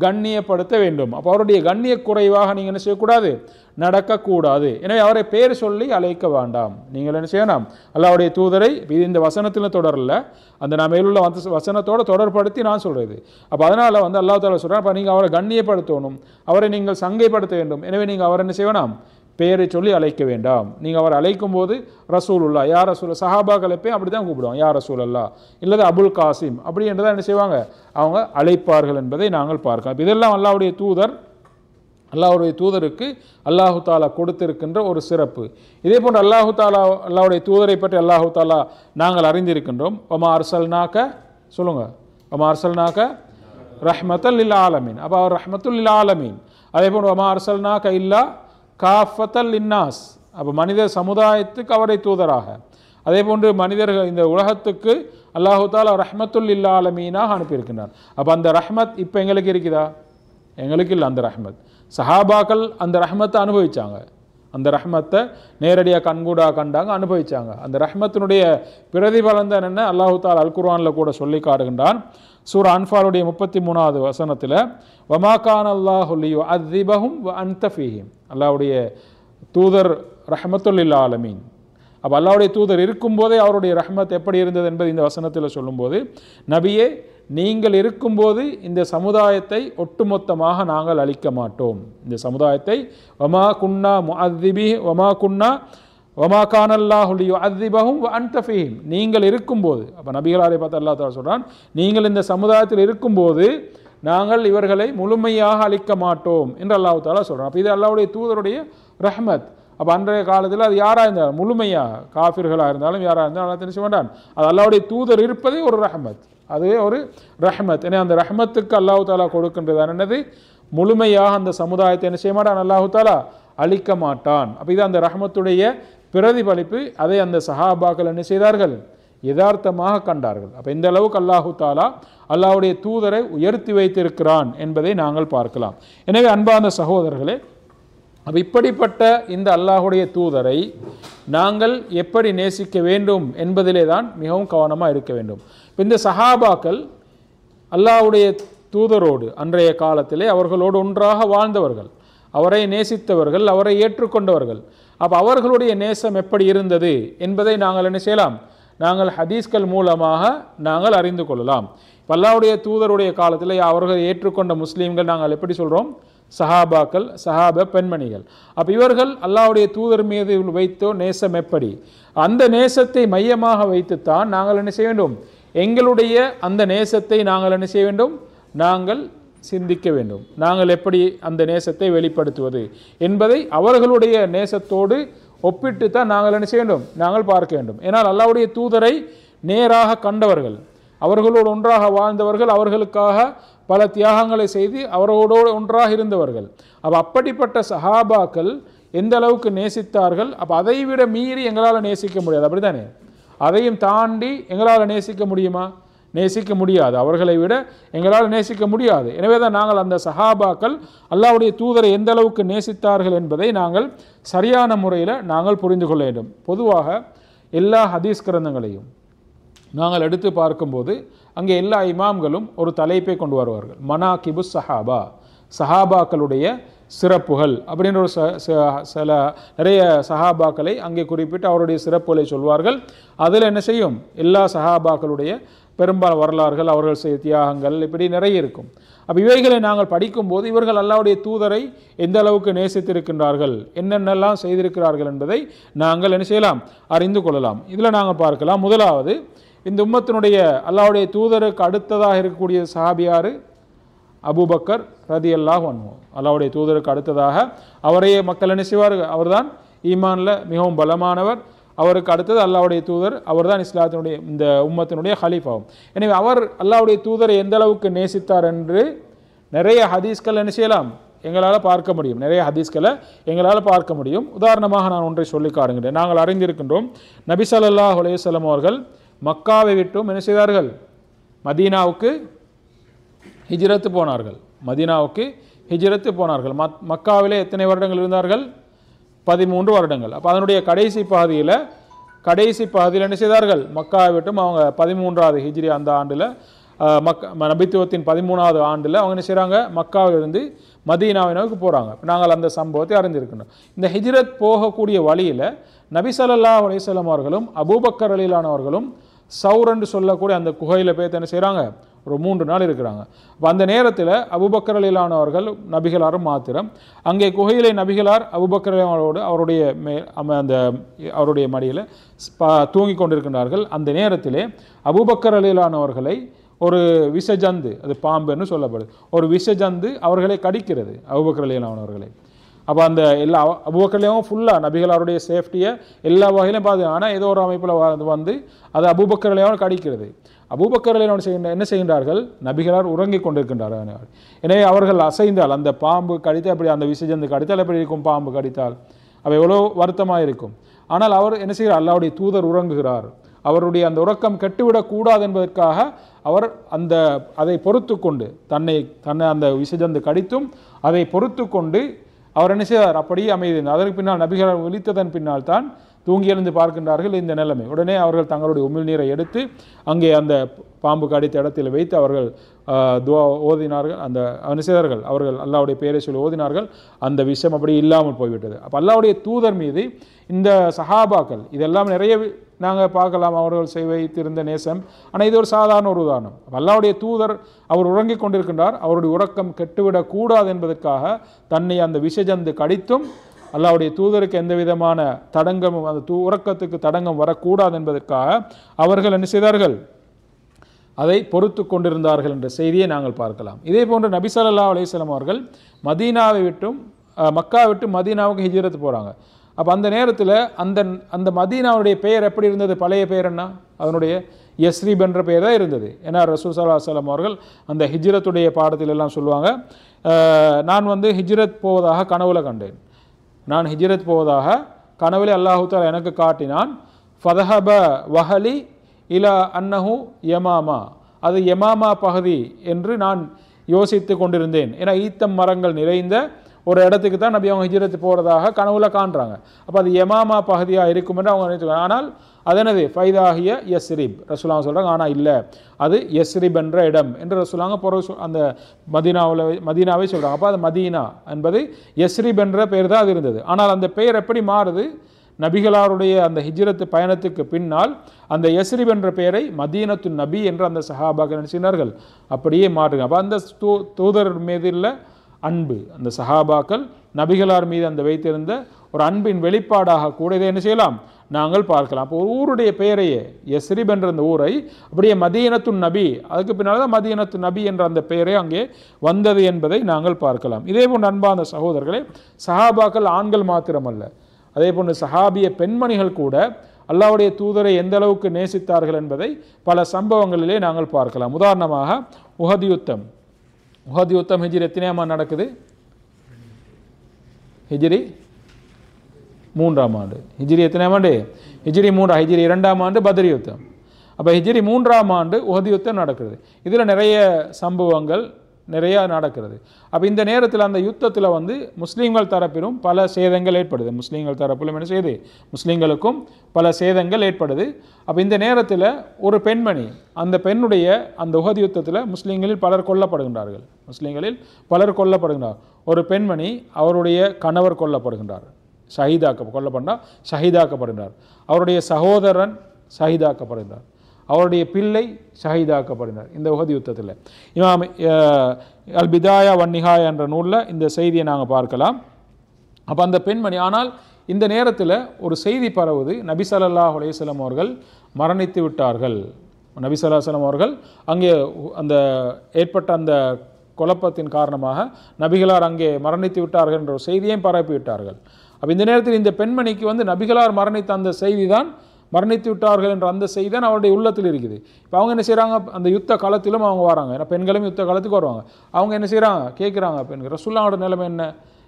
கண்ணியப்படுத்த வேண்டும். அப்போ அவருடைய கண்ணிய குறைவாக நீங்கள் என்ன செய்யக்கூடாது? நடக்கக்கூடாது. எனவே அவரை பேர் சொல்லி அழைக்க வேண்டாம். நீங்கள் என்ன செய்யணும்? அல்லாஹ்வுடைய தூதரை இது இந்த வசனத்தில் தொடரல, அந்த நான் மேலுள்ள வசனத்தோடு தொடர்படுத்தி நான் சொல்கிறது. அப்போ அதனால் அல்லாஹ் தஆலா சொல்கிறார், அப்போ நீங்கள் அவரை கண்ணியப்படுத்தணும், அவரை நீங்கள் சங்கைப்படுத்த வேண்டும். எனவே நீங்கள் அவரை என்ன செய்யணும்? பேரை சொல்லி அழைக்க வேண்டாம். நீங்கள் அவர் அழைக்கும் போது ரசூலுல்லா, யார் ரசூல், சஹாபாக்கள் எப்பயும் அப்படி தான் கூப்பிடுவாங்க, யார் ரசூலல்லா இல்லது அபுல் காசிம் அப்படி என்றுதான் என்ன செய்வாங்க? அவங்க அழைப்பார்கள் என்பதை நாங்கள் பார்க்கலாம். இதெல்லாம் அல்லாஹ்வுடைய தூதருக்கு அல்லாஹு தாலா கொடுத்திருக்கின்ற ஒரு சிறப்பு. இதே போன்று அல்லாஹ்வுடைய தூதரை பற்றி அல்லாஹு தாலா நாங்கள் அறிந்திருக்கின்றோம். வமா அர்சல்நாக, சொல்லுங்க, வமா அர்சல்நாக ரஹ்மத்தல் லில் ஆலமீன். அப்போ அவர் ரஹ்மத்துல் லில் ஆலமீன். அதே போன்று வமா அர்சல்நாக இல்லா காஃபத்தல் லின்னாஸ், அப்போ மனித சமுதாயத்துக்கு அவரை தூதராக. அதே போன்று மனிதர்கள் இந்த உலகத்துக்கு அல்லாஹு தாலா ரஹ்மத்துல் லில் ஆலமீனாக அனுப்பியிருக்கிறார். அப்போ அந்த ரஹ்மத் இப்போ எங்களுக்கு இருக்குதா? எங்களுக்கு இல்லை அந்த ரஹ்மத். சஹாபாக்கள் அந்த ரஹ்மத்தை அனுபவிச்சாங்க, அந்த ரஹ்மத்தை நேரடியாக கண்கூடாக கண்டாங்க, அனுபவிச்சாங்க. அந்த ரஹ்மத்தினுடைய பிரதிபலன் தான் என்ன? அல்லாஹு தாலா அல் குர்ஆனில் கூட சொல்லி காட்டுகின்றான். சூரா அன்ஃபாலுடைய 33வது வசனத்தில், வமா கான அல்லாஹு லியுஅذிபஹும் வ அன்த ஃபீஹிம், அல்லாஹ்வுடைய தூதர் ரஹ்மத்துல் லில் ஆலமீன். அப்போ அல்லாஹ்வுடைய தூதர் இருக்கும்போதே அவருடைய ரஹ்மத் எப்படி இருந்தது என்பது இந்த வசனத்தில் சொல்லும்போது, நபியே நீங்கள் இருக்கும்போது இந்த சமுதாயத்தை ஒட்டுமொத்தமாக நாங்கள் அழிக்க மாட்டோம். இந்த சமுதாயத்தை வமா குன்னா முஅذிபி வமா குன்னா வமா கான அல்லாஹு லியுஅذிபஹும் வ அன்த ஃபீஹிம், நீங்கள் இருக்கும்போது. அப்போ நபிகளாரை பார்த்து அல்லாஹ் தஆலா சொல்கிறான், நீங்கள் இந்த சமுதாயத்தில் இருக்கும்போது நாங்கள் இவர்களை முழுமையாக அழிக்க மாட்டோம் என்று அல்லாஹ் தஆலா சொல்கிறான். அப்போ இது அல்லாஹ்வுடைய தூதருடைய ரஹ்மத். அப்போ அன்றைய காலத்தில் அது யாராக இருந்தாலும், முழுமையாக காஃபிர்களாக இருந்தாலும் யாராக இருந்தாலும் அல்லாஹ் என்ன செய்ய மாட்டான்? அது அல்லாஹ்வுடைய தூதர் இருப்பதே ஒரு ரஹ்மத், அதுவே ஒரு ரஹ்மத். ஏன்னா அந்த ரஹ்மத்துக்கு அல்லாஹ் தஆலா கொடுக்கின்றது என்னது? முழுமையாக அந்த சமுதாயத்தை என்ன செய்ய மாட்டான்? அல்லாஹ் தஆலா அழிக்க மாட்டான். அப்போ இது அந்த ரஹ்மத்துடைய பிரதிபலிப்பு. அதை அந்த சஹாபாக்கள் என்ன செய்தார்கள்? யதார்த்தமாக கண்டார்கள். அப்போ இந்த அளவுக்கு அல்லாஹு தாலா அல்லாஹ்வுடைய தூதரை உயர்த்தி வைத்திருக்கிறான் என்பதை நாங்கள் பார்க்கலாம். எனவே அன்பார்ந்த சகோதரர்களே, அப்போ இப்படிப்பட்ட இந்த அல்லாஹ்வுடைய தூதரை நாங்கள் எப்படி நேசிக்க வேண்டும் என்பதிலே தான் மிகவும் கவனமாக இருக்க வேண்டும். இப்போ இந்த சஹாபாக்கள் அல்லாஹ்வுடைய தூதரோடு அன்றைய காலத்திலே அவர்களோடு ஒன்றாக வாழ்ந்தவர்கள், அவரை நேசித்தவர்கள், அவரை ஏற்றுக்கொண்டவர்கள். அப்போ அவர்களுடைய நேசம் எப்படி இருந்தது என்பதை நாங்கள் என்ன செய்யலாம்? நாங்கள் ஹதீஸ்கள் மூலமாக நாங்கள் அறிந்து கொள்ளலாம். அல்லாஹ்வுடைய தூதருடைய காலத்தில் அவர்கள் ஏற்றுக்கொண்ட முஸ்லீம்கள் நாங்கள் எப்படி சொல்கிறோம்? சஹாபாக்கள், சஹாப பெண்மணிகள். அப்போ இவர்கள் அல்லாஹ்வுடைய தூதர் மீது வைத்தோ நேசம் எப்படி, அந்த நேசத்தை மையமாக வைத்துத்தான் நாங்கள் என்ன செய்ய வேண்டும்? எங்களுடைய அந்த நேசத்தை நாங்கள் என்ன செய்ய வேண்டும்? நாங்கள் சிந்திக்க வேண்டும். நாங்கள் எப்படி அந்த நேசத்தை வெளிப்படுத்துவது என்பதை அவர்களுடைய நேசத்தோடு ஒப்பிட்டு தான் நாங்கள் என்ன செய்ய வேண்டும்? நாங்கள் பார்க்க வேண்டும். ஏன்னால் அல்லாஹ்வுடைய தூதரை நேராக கண்டவர்கள், அவர்களோடு ஒன்றாக வாழ்ந்தவர்கள், அவர்களுக்காக பல தியாகங்களை செய்து அவர்களோடு ஒன்றாக இருந்தவர்கள். அப்போ அப்படிப்பட்ட சஹாபாக்கள் எந்த அளவுக்கு நேசித்தார்கள்? அப்போ அதை விட மீறி எங்களால் நேசிக்க முடியாது, அப்படி தானே? அதையும் தாண்டி எங்களால் நேசிக்க முடியுமா? நேசிக்க முடியாது. அவர்களை விட எங்களால் நேசிக்க முடியாது. எனவே தான் நாங்கள் அந்த சஹாபாக்கள் அல்லாஹ்வுடைய தூதரை எந்த அளவுக்கு நேசித்தார்கள் என்பதை நாங்கள் சரியான முறையில் நாங்கள் புரிந்து கொள்ள வேண்டும். பொதுவாக எல்லா ஹதீஸ் கிரந்தங்களையும் நாங்கள் எடுத்து பார்க்கும்போது அங்கே எல்லா இமாம்களும் ஒரு தலைப்பை கொண்டு வருவார்கள். மனாகிபு சஹாபா, சஹாபாக்களுடைய சிறப்புகள் அப்படின்ற ஒரு சில நிறைய சஹாபாக்களை அங்கே குறிப்பிட்டு அவருடைய சிறப்புகளை சொல்வார்கள். அதில் என்ன செய்யும்? எல்லா சஹாபாக்களுடைய பெரும்பாலும் வரலாறுகள், அவர்கள் செய்த தியாகங்கள் இப்படி நிறைய இருக்கும். அப்போ இவைகளை நாங்கள் படிக்கும்போது இவர்கள் அல்லாஹ்வுடைய தூதரை எந்த அளவுக்கு நேசித்திருக்கின்றார்கள், என்னென்னலாம் செய்திருக்கிறார்கள் என்பதை நாங்கள் என்ன செய்யலாம்? அறிந்து கொள்ளலாம். இதில் நாங்கள் பார்க்கலாம். முதலாவது, இந்த உம்மத்தினுடைய அல்லாஹ்வுடைய தூதருக்கு அடுத்ததாக இருக்கக்கூடிய சஹாபியார் அபூபக்கர் ரதியல்லாஹு அன்ஹு. அல்லாஹ்வுடைய தூதருக்கு அடுத்ததாக அவரையே மக்கள் என்ன செய்வார்கள்? அவர்தான் ஈமானில் மிகவும் பலமானவர். அவருக்கு அடுத்தது அல்லாஹ்வுடைய தூதர், அவர்தான் இஸ்லாத்தினுடைய இந்த உம்மத்தினுடைய ஹலீஃபாவும். எனவே அவர் அல்லாஹ்வுடைய தூதரை எந்த அளவுக்கு நேசித்தார் என்று நிறைய ஹதீஸ்கள் என்ன செய்யலாம்? எங்களால் பார்க்க முடியும். நிறைய ஹதீஸ்களை எங்களால் பார்க்க முடியும். உதாரணமாக நான் ஒன்றை சொல்லி காட்டுகிறேன். நாங்கள் அறிந்திருக்கின்றோம், நபி ஸல்லல்லாஹு அலைஹி வஸல்லம் அவர்கள் மக்காவை விட்டும் என்ன செய்தார்கள்? மதீனாவுக்கு ஹிஜ்ரத்து போனார்கள், மதீனாவுக்கு ஹிஜ்ரத்து போனார்கள். மக்காவிலே எத்தனை வருடங்கள் இருந்தார்கள்? 13 வருடங்கள். அப்போ அதனுடைய கடைசி பகுதியில் என்ன செய்தார்கள்? மக்காவை விட்டும் அவங்க 13வது ஹிஜ்ரி அந்த ஆண்டில் நபித்துவத்தின் 13வது ஆண்டில் அவங்க என்ன செய்கிறாங்க? மக்காவிலிருந்து மதீனாவை நோக்கி போகிறாங்க. நாங்கள் அந்த சம்பவத்தை அறிந்திருக்கின்றோம். இந்த ஹிஜ்ரத் போகக்கூடிய வழியில் நபி ஸல்லல்லாஹு அலைஹி வஸல்லம் அவர்களும் அபூபக்கர் ரலியல்லாஹு சௌர் என்று சொல்லக்கூடிய அந்த குகையில் போய் என்ன செய்கிறாங்க? ஒரு 3 நாள் இருக்கிறாங்க. அப்போ அந்த நேரத்தில் அபூபக்கர் ரலியல்லாஹு நபிகளாரும் மாத்திரம் அங்கே குகையிலே நபிகளார் அபூபக்கர் ரலியல்லாஹு அவருடைய மடியில் தூங்கி கொண்டிருக்கின்றார்கள். அந்த நேரத்திலே அபூபக்கர் ரலியல்லாஹு ஒரு விஷஜந்து, அது பாம்புன்னு சொல்லப்படுது, ஒரு விஷஜந்து அவர்களை கடிக்கிறது, அபூபக்கர் ரலியல்லாஹு அவர்களை. அப்போ அந்த எல்லா அபூபக்கர்லையும் ஃபுல்லாக நபிகளாருடைய சேஃப்டியை எல்லா வகையிலும் பார்த்து, ஆனால் ஏதோ ஒரு அமைப்பில் வந்து அது அபூபக்கர் ரலியல்லாஹு கடிக்கிறது. அபூபக்கர் ரலியல்லாஹு என்ன செய்கின்றார்கள்? நபிகளார் உறங்கி கொண்டிருக்கின்றார்கள். எனவே அவர்கள் அசைந்தால் அந்த பாம்பு கடித்தால் எப்படி, அந்த விஷஜந்து கடித்தால் எப்படி இருக்கும்? பாம்பு கடித்தால் அவை எவ்வளோ வருத்தமாக இருக்கும். ஆனால் அவர் என்ன செய்கிறார்? அல்லாஹ்வுடைய தூதர் உறங்குகிறார். அவருடைய அந்த உறக்கம் கெட்டுவிடக்கூடாது என்பதற்காக அவர் அதை பொறுத்து கொண்டு தன்னை அந்த விஷஜந்து கடித்தும் அதை பொறுத்து கொண்டு அவர் என்ன செய்தார்? அப்படியே அமைதி. அதற்கு பின்னால் நபிகள் விழித்ததன் பின்னால் தான் தூங்கி எழுந்து பார்க்கின்றார்கள் இந்த நிலைமை. உடனே அவர்கள் தங்களுடைய உமிழ்நீரை எடுத்து அங்கே அந்த பாம்பு கடித்த இடத்தில் வைத்து அவர்கள் துவா ஓதினார்கள். அந்த செய்தார்கள், அவர்கள் அல்லாஹ்வுடைய பெயரை சொல்லி ஓதினார்கள். அந்த விஷயம் அப்படி இல்லாமல் போய்விட்டது. அப்போ அல்லாஹ்வுடைய தூதர் மீது இந்த சஹாபாக்கள் இதெல்லாம் நிறைய நாங்கள் பார்க்கலாம், அவர்கள் வைத்திருந்த நேசம். ஆனால் இது ஒரு சாதாரண ஒரு உதாரணம். அல்லாஹ்வுடைய தூதர் அவர் உறங்கிக் கொண்டிருக்கின்றார். அவருடைய உறக்கம் கெட்டுவிடக்கூடாது என்பதற்காக தன்னை அந்த விஷஜந்து கடித்தும் அல்லாஹ்வுடைய தூதருக்கு எந்த விதமான தடங்கமும் அந்த உறக்கத்துக்கு தடங்கம் வரக்கூடாது என்பதற்காக அவர்கள் என்ன செய்தார்கள்? அதை பொறுத்து கொண்டிருந்தார்கள் என்ற செய்தியை நாங்கள் பார்க்கலாம். இதே போன்று நபி ஸல்லல்லாஹு அலைஹி வஸல்லம் அவர்கள் மதீனாவை விட்டும் மக்கா விட்டு மதீனாவுக்கு ஹிஜ்ரத் போகிறாங்க. அப்போ அந்த நேரத்தில் அந்த மதீனாவுடைய பெயர் எப்படி இருந்தது? பழைய பெயர் என்ன? அதனுடைய யஸ்ரிப் என்ற பெயர் தான் இருந்தது. ஏன்னா ரசூல் ஸல்லல்லாஹு அலைஹி வஸல்லம் அவர்கள் அந்த ஹிஜ்ரத்துடைய பாடத்தில் எல்லாம் சொல்லுவாங்க, நான் ஹிஜ்ரத் போவதாக கனவுல கண்டேன். நான் ஹிஜ்ரத் போவதாக கனவுல அல்லாஹு தஆலா எனக்கு காட்டினான். ஃபதஹப வஹலி இலா அன்னஹு யமாமா, அது யமாமா பகுதி என்று நான் யோசித்து கொண்டிருந்தேன். ஏன்னா ஈத்தம் மரங்கள் நிறைந்த ஒரு இடத்துக்கு தான் நபி அவங்க ஹிஜ்ரத் போகிறதாக கனவுல காண்றாங்க. அப்போ அது யமாமா பகுதியாக இருக்கும் என்று அவங்க நினைச்சுக்காங்க. ஆனால் அதனது ஃபைதாகிய யஸ்ரிப் ரசூலுல்லாஹ் சொல்கிறாங்க. ஆனால் இல்லை, அது யஸ்ரிப் என்ற இடம் என்று ரசூலுல்லாஹ் அந்த மதீனாவை சொல்கிறாங்க. அப்போ அது மதீனா என்பது யஸ்ரிப் என்ற பெயர் தான் அது இருந்தது. ஆனால் அந்த பெயர் எப்படி மாறுது? நபிகளாருடைய அந்த ஹிஜ்ரத்து பயணத்துக்கு பின்னால் அந்த யஸ்ரிப் என்ற பெயரை மதீனத்து நபி என்ற அந்த சஹாபாக்கள் நினைச்சினார்கள், அப்படியே மாற்றுங்க. அப்போ அந்த தூதர் மீது இல்லை அன்பு, அந்த சஹாபாக்கள் நபிகளார் மீது அந்த வைத்திருந்த ஒரு அன்பின் வெளிப்பாடாக கூட இதை என்ன செய்யலாம்? நாங்கள் பார்க்கலாம். அப்போ ஒரு ஊருடைய பெயரையே யஸ்ரிப் என்ற அந்த ஊரை அப்படியே மதீனத்து நபி, அதுக்கு பின்னால் தான் மதீனத்து நபி என்ற அந்த பெயரே அங்கே வந்தது என்பதை நாங்கள் பார்க்கலாம். இதே போன்ற அன்பான சகோதரர்களே, சஹாபாக்கள் ஆண்கள் மாத்திரமல்ல, அதே போன்று சஹாபிய பெண்மணிகள் கூட அல்லாஹ்வுடைய தூதரை எந்த அளவுக்கு நேசித்தார்கள் என்பதை பல சம்பவங்களிலே நாங்கள் பார்க்கலாம். உதாரணமாக உஹது யுத்தம். உஹது யுத்தம் ஹிஜ்ரி எத்தனையாம் ஆண்டு நடக்குது? ஹிஜ்ரி 3ஆம் ஆண்டு. ஹிஜ்ரி எத்தனையாம் ஆண்டு? ஹிஜ்ரி 3. ஹிஜ்ரி 2ஆம் ஆண்டு பத்ர் யுத்தம். அப்போ ஹிஜ்ரி 3ஆம் ஆண்டு உஹது யுத்தம் நடக்கிறது. இதில் நிறைய சம்பவங்கள் நிறையா நடக்கிறது. அப்போ இந்த நேரத்தில் அந்த யுத்தத்தில் முஸ்லீம்கள் தரப்பிலும் பல சேதங்கள் ஏற்படுது. முஸ்லீம்கள் தரப்பிலும் என்ன செய்யுது? முஸ்லீம்களுக்கும் பல சேதங்கள் ஏற்படுது. அப்போ இந்த நேரத்தில் ஒரு பெண்மணி, அந்த பெண்ணுடைய அந்த உஹது யுத்தத்தில் முஸ்லீம்களில் பலர் கொல்லப்படுகின்றார்கள். ஒரு பெண்மணி, அவருடைய கணவர் கொல்லப்படுகின்றார், ஷஹீதாக்கப்படுகின்றார். அவருடைய சகோதரன் ஷஹீதாக்கப்படுகின்றார். அவருடைய பிள்ளை ஷஹீதாக்கப்படுகிறார் இந்த உஹது யுத்தத்தில். இமாம் அல் பிதாயா வன் நிஹாயா என்ற நூலில் இந்த செய்தியை நாங்கள் பார்க்கலாம். அப்போ அந்த பெண்மணி, ஆனால் இந்த நேரத்தில் ஒரு செய்தி பரவுது, நபி ஸல்லல்லாஹு அலைஹி வஸல்லம் அவர்கள் மரணித்து விட்டார்கள். நபி ஸல்லல்லாஹு அலைஹி வஸல்லம் அவர்கள் அங்கே அந்த ஏற்பட்ட அந்த குழப்பத்தின் காரணமாக நபிகளார் அங்கே மரணித்து விட்டார்கள் என்ற ஒரு செய்தியையும் பரப்பி விட்டார்கள். அப்போ இந்த நேரத்தில் இந்த பெண்மணிக்கு நபிகளார் மரணித்த அந்த செய்தி தான், மரணித்து விட்டார்கள் என்ற அந்த செய்தி தான் அவருடைய உள்ளத்தில் இருக்குது. இப்போ அவங்க என்ன செய்கிறாங்க? அந்த யுத்த காலத்திலும் அவங்க வராங்க. ஏன்னா பெண்களும் யுத்த காலத்துக்கு வருவாங்க. அவங்க என்ன செய்கிறாங்க? கேட்குறாங்க, பெண்கள் ரசூலுல்லாஹோட நிலைமை என்ன?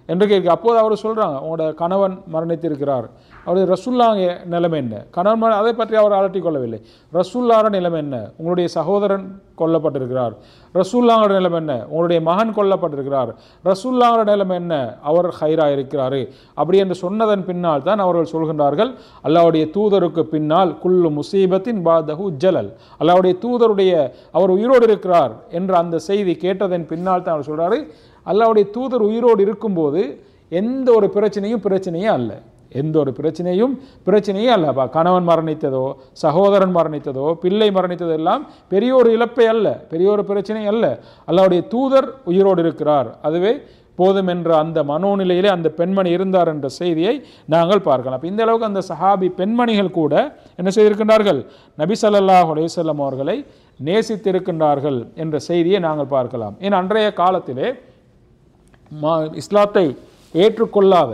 என்று கேட்க. அப்போது அவர் சொல்கிறாங்க, உங்களோட கணவன் மரணித்திருக்கிறார், அவருடைய ரசூல்லாங்க நிலைமை என்ன? கணவன் அதை பற்றி அவர் அலட்டிக் கொள்ளவில்லை. ரசூல்லாவோட நிலைமை என்ன? உங்களுடைய சகோதரன் கொல்லப்பட்டிருக்கிறார். ரசூல்லாவோட நிலைமை என்ன? உங்களுடைய மகன் கொல்லப்பட்டிருக்கிறார். ரசூல்லாவோட நிலைமை என்ன? அவர் ஹைரா இருக்கிறாரு. அப்படி என்று சொன்னதன் பின்னால் தான் அவர்கள் சொல்கின்றார்கள், அல்லாஹ்வுடைய தூதருக்கு பின்னால் குல்லு முசீபத்தின் பாதஹு ஜலல், அல்லாஹ்வுடைய தூதருடைய அவர் உயிரோடு இருக்கிறார் என்ற அந்த செய்தி கேட்டதன் பின்னால் தான் அவர் சொல்கிறாரு, அல்லாஹ்வுடைய தூதர் உயிரோடு இருக்கும்போது எந்த ஒரு பிரச்சனையே அல்ல, எந்த ஒரு பிரச்சனையே அல்ல. கணவன் மரணித்ததோ, சகோதரன் மரணித்ததோ, பிள்ளை மரணித்ததோ எல்லாம் பெரிய ஒரு இழப்பே அல்ல, பெரிய ஒரு பிரச்சனை அல்ல. அல்லாஹ்வுடைய தூதர் உயிரோடு இருக்கிறார், அதுவே போதும் என்ற அந்த மனோநிலையிலே அந்த பெண்மணி இருந்தார் என்ற செய்தியை நாங்கள் பார்க்கலாம். அப்போ இந்த அளவுக்கு அந்த சஹாபி பெண்மணிகள் கூட என்ன செய்திருக்கின்றார்கள்? நபி ஸல்லல்லாஹு அலைஹி வஸல்லம் அவர்களை நேசித்திருக்கின்றார்கள் என்ற செய்தியை நாங்கள் பார்க்கலாம். ஏன் அன்றைய காலத்திலே இஸ்லாத்தை ஏற்றுக்கொள்ளாத,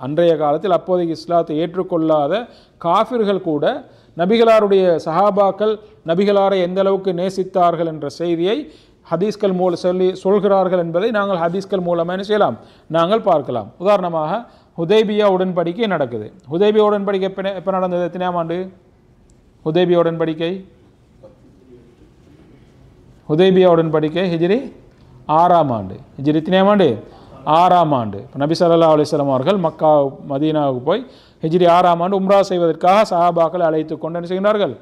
அன்றைய காலத்தில் அப்போதைக்கு இஸ்லாத்தை ஏற்றுக்கொள்ளாத காஃபிர்கள் கூட நபிகளாருடைய சஹாபாக்கள் நபிகளாரை எந்த அளவுக்கு நேசித்தார்கள் என்ற செய்தியை ஹதீஸ்கள் மூலம் சொல்கிறார்கள் என்பதை நாங்கள் ஹதீஸ்கள் மூலமாக என்ன செய்யலாம்? நாங்கள் பார்க்கலாம். உதாரணமாக ஹுதைபியா உடன்படிக்கை நடக்குது. ஹுதைபியா உடன்படிக்கை எப்போ நடந்தது? எத்தனையாம் ஆண்டு ஹுதைபியா உடன்படிக்கை? ஹுதைபியா உடன்படிக்கை ஹிஜ்ரி 6ஆம் ஆண்டு. ஹிஜ்ரி எத்தனையாம் ஆண்டு? 6ஆம் ஆண்டு. நபி ஸல்லல்லாஹு அலைஹி வஸல்லம் அவர்கள் மக்கா மதீனாவுக்கு போய் ஹிஜ்ரி 6ஆம் ஆண்டு உம்ரா செய்வதற்காக சஹாபாக்களை அழைத்து கொண்டு என்ன செய்கிறார்கள்?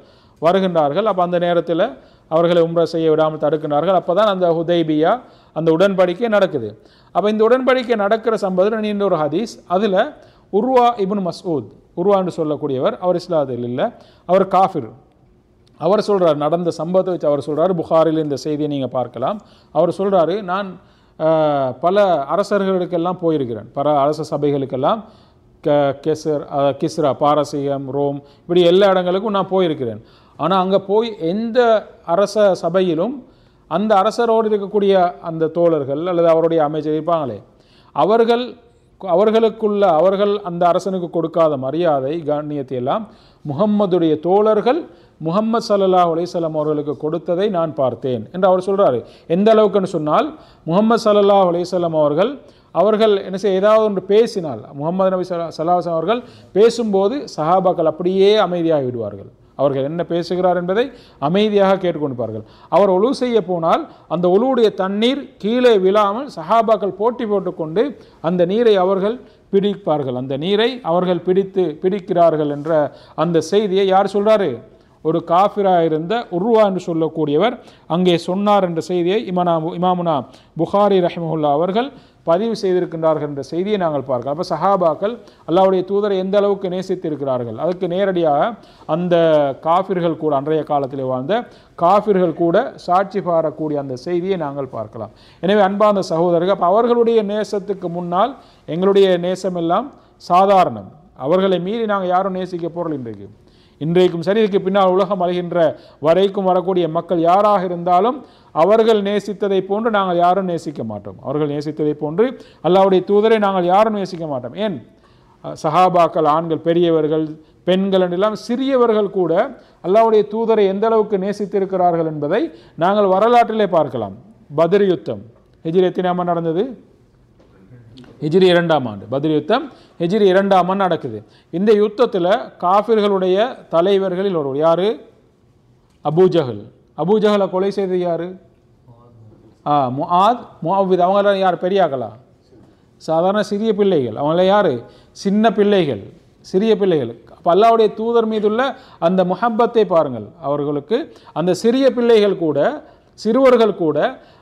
வருகின்றார்கள். அப்போ அந்த நேரத்தில் அவர்களை உம்ரா செய்ய விடாமல் தடுக்கின்றார்கள். அப்போ தான் அந்த ஹுதைபியா அந்த உடன்படிக்கை நடக்குது. அப்போ இந்த உடன்படிக்கை நடக்கிற சம்பவத்தில் நீண்ட ஒரு ஹதீஸ், அதில் உர்வா இப்னு மஸ்ஊத், உர்வா என்று சொல்லக்கூடியவர், அவர் இஸ்லாத்தில் இல்லை, அவர் காஃபிர். அவர் சொல்கிறார், நடந்த சம்பவத்தை வச்சு அவர் சொல்கிறார், புகாரில் இந்த செய்தியை நீங்கள் பார்க்கலாம். அவர் சொல்கிறாரு, நான் பல அரசர்களுக்கெல்லாம் போயிருக்கிறேன், பல அரச சபைகளுக்கெல்லாம், கிஸ்ரா, பாரசீகம், ரோம், இப்படி எல்லா இடங்களுக்கும் நான் போயிருக்கிறேன். ஆனால் அங்கே போய் எந்த அரச சபையிலும் அந்த அரசரோடு இருக்கக்கூடிய அந்த தோழர்கள் அல்லது அவருடைய அமைச்சர் இருப்பாங்களே, அவர்கள் அந்த அரசனுக்கு கொடுக்காத மரியாதை கண்ணியத்தை எல்லாம் முஹம்மதுடைய தோழர்கள் முஹம்மது ஸல்லல்லாஹு அலைஹி வஸல்லம் அவர்களுக்கு கொடுத்ததை நான் பார்த்தேன் என்று அவர் சொல்கிறாரு. எந்த அளவுக்குன்னு சொன்னால், முஹம்மது ஸல்லல்லாஹு அலைஹி வஸல்லம் அவர்கள் என்ன செய்ய ஏதாவது ஒன்று பேசினால், முஹம்மது நபி ஸல்லல்லாஹு அலைஹி வஸல்லம் அவர்கள் பேசும்போது சஹாபாக்கள் அப்படியே அமைதியாகி விடுவார்கள். அவர்கள் என்ன பேசுகிறார் என்பதை அமைதியாக கேட்டுக்கொண்டிருப்பார்கள். அவர் ஒழு செய்ய போனால் அந்த ஒழுவுடைய தண்ணீர் கீழே விழாமல் சஹாபாக்கள் போட்டி போட்டுக்கொண்டு அந்த நீரை அவர்கள் பிடிப்பார்கள். அந்த நீரை அவர்கள் பிடிக்கிறார்கள் என்ற அந்த செய்தியை யார் சொல்றாரு? ஒரு காஃபிராக இருந்த உர்வா என்று சொல்லக்கூடியவர் அங்கே சொன்னார் என்ற செய்தியை இமாமுனா புகாரி ரஹிமஹுல்லா அவர்கள் பதிவு செய்திருக்கின்றார்கள் என்ற செய்தியை நாங்கள் பார்க்கலாம். அப்போ சஹாபாக்கள் அல்லாஹ்வுடைய தூதரை எந்த அளவுக்கு நேசித்திருக்கிறார்கள், அதுக்கு நேரடியாக அந்த காஃபிர்கள் கூட, அன்றைய காலத்தில் வாழ்ந்த காஃபிர்கள் கூட சாட்சி பாரக்கூடிய அந்த செய்தியை நாங்கள் பார்க்கலாம். எனவே அன்பார்ந்த சகோதரர்கள், அப்போ அவர்களுடைய நேசத்துக்கு முன்னால் எங்களுடைய நேசம் எல்லாம் சாதாரணம். அவர்களை மீறி நாங்கள் யாரும் நேசிக்க போகிறோம். இன்றைக்கும் சரி, இதுக்கு பின்னால் உலகம் அழிகின்ற வரைக்கும் வரக்கூடிய மக்கள் யாராக இருந்தாலும் அவர்கள் நேசித்ததை போன்று நாங்கள் யாரும் நேசிக்க மாட்டோம். அவர்கள் நேசித்ததை போன்று அல்லாஹ்வுடைய தூதரை நாங்கள் யாரும் நேசிக்க மாட்டோம். ஏன்? சஹாபாக்கள், ஆண்கள், பெரியவர்கள், பெண்கள் என்றெல்லாம் சிறியவர்கள் கூட அல்லாஹ்வுடைய தூதரை எந்த அளவுக்கு நேசித்திருக்கிறார்கள் என்பதை நாங்கள் வரலாற்றிலே பார்க்கலாம். பத்ர் யுத்தம் ஹிஜ்ரி எத்தனாம் ஆண்டு நடந்தது? ஹிஜ்ரி 2ஆம் ஆண்டு. பத்ர் யுத்தம் ஹிஜ்ரி 2ஆம் ஆண்டு நடக்குது. இந்த யுத்தத்தில் காஃபிர்களுடைய தலைவர்களில் ஒருவர் யாரு? அபூஜஹல். அபூஜஹலை கொலை செய்தது யாரு? முஆத், முஅவ்வித். அவங்களாம் யார்? பெரியாக்களா? சாதாரண சிறிய பிள்ளைகள். அவங்கள யாரு? சின்ன பிள்ளைகள், சிறிய பிள்ளைகள். அப்போ அல்லாஹ்வுடைய தூதர் மீதுள்ள அந்த முஹப்பத்தை பாருங்கள். அவர்களுக்கு அந்த சிறிய பிள்ளைகள் கூட, சிறுவர்கள் கூட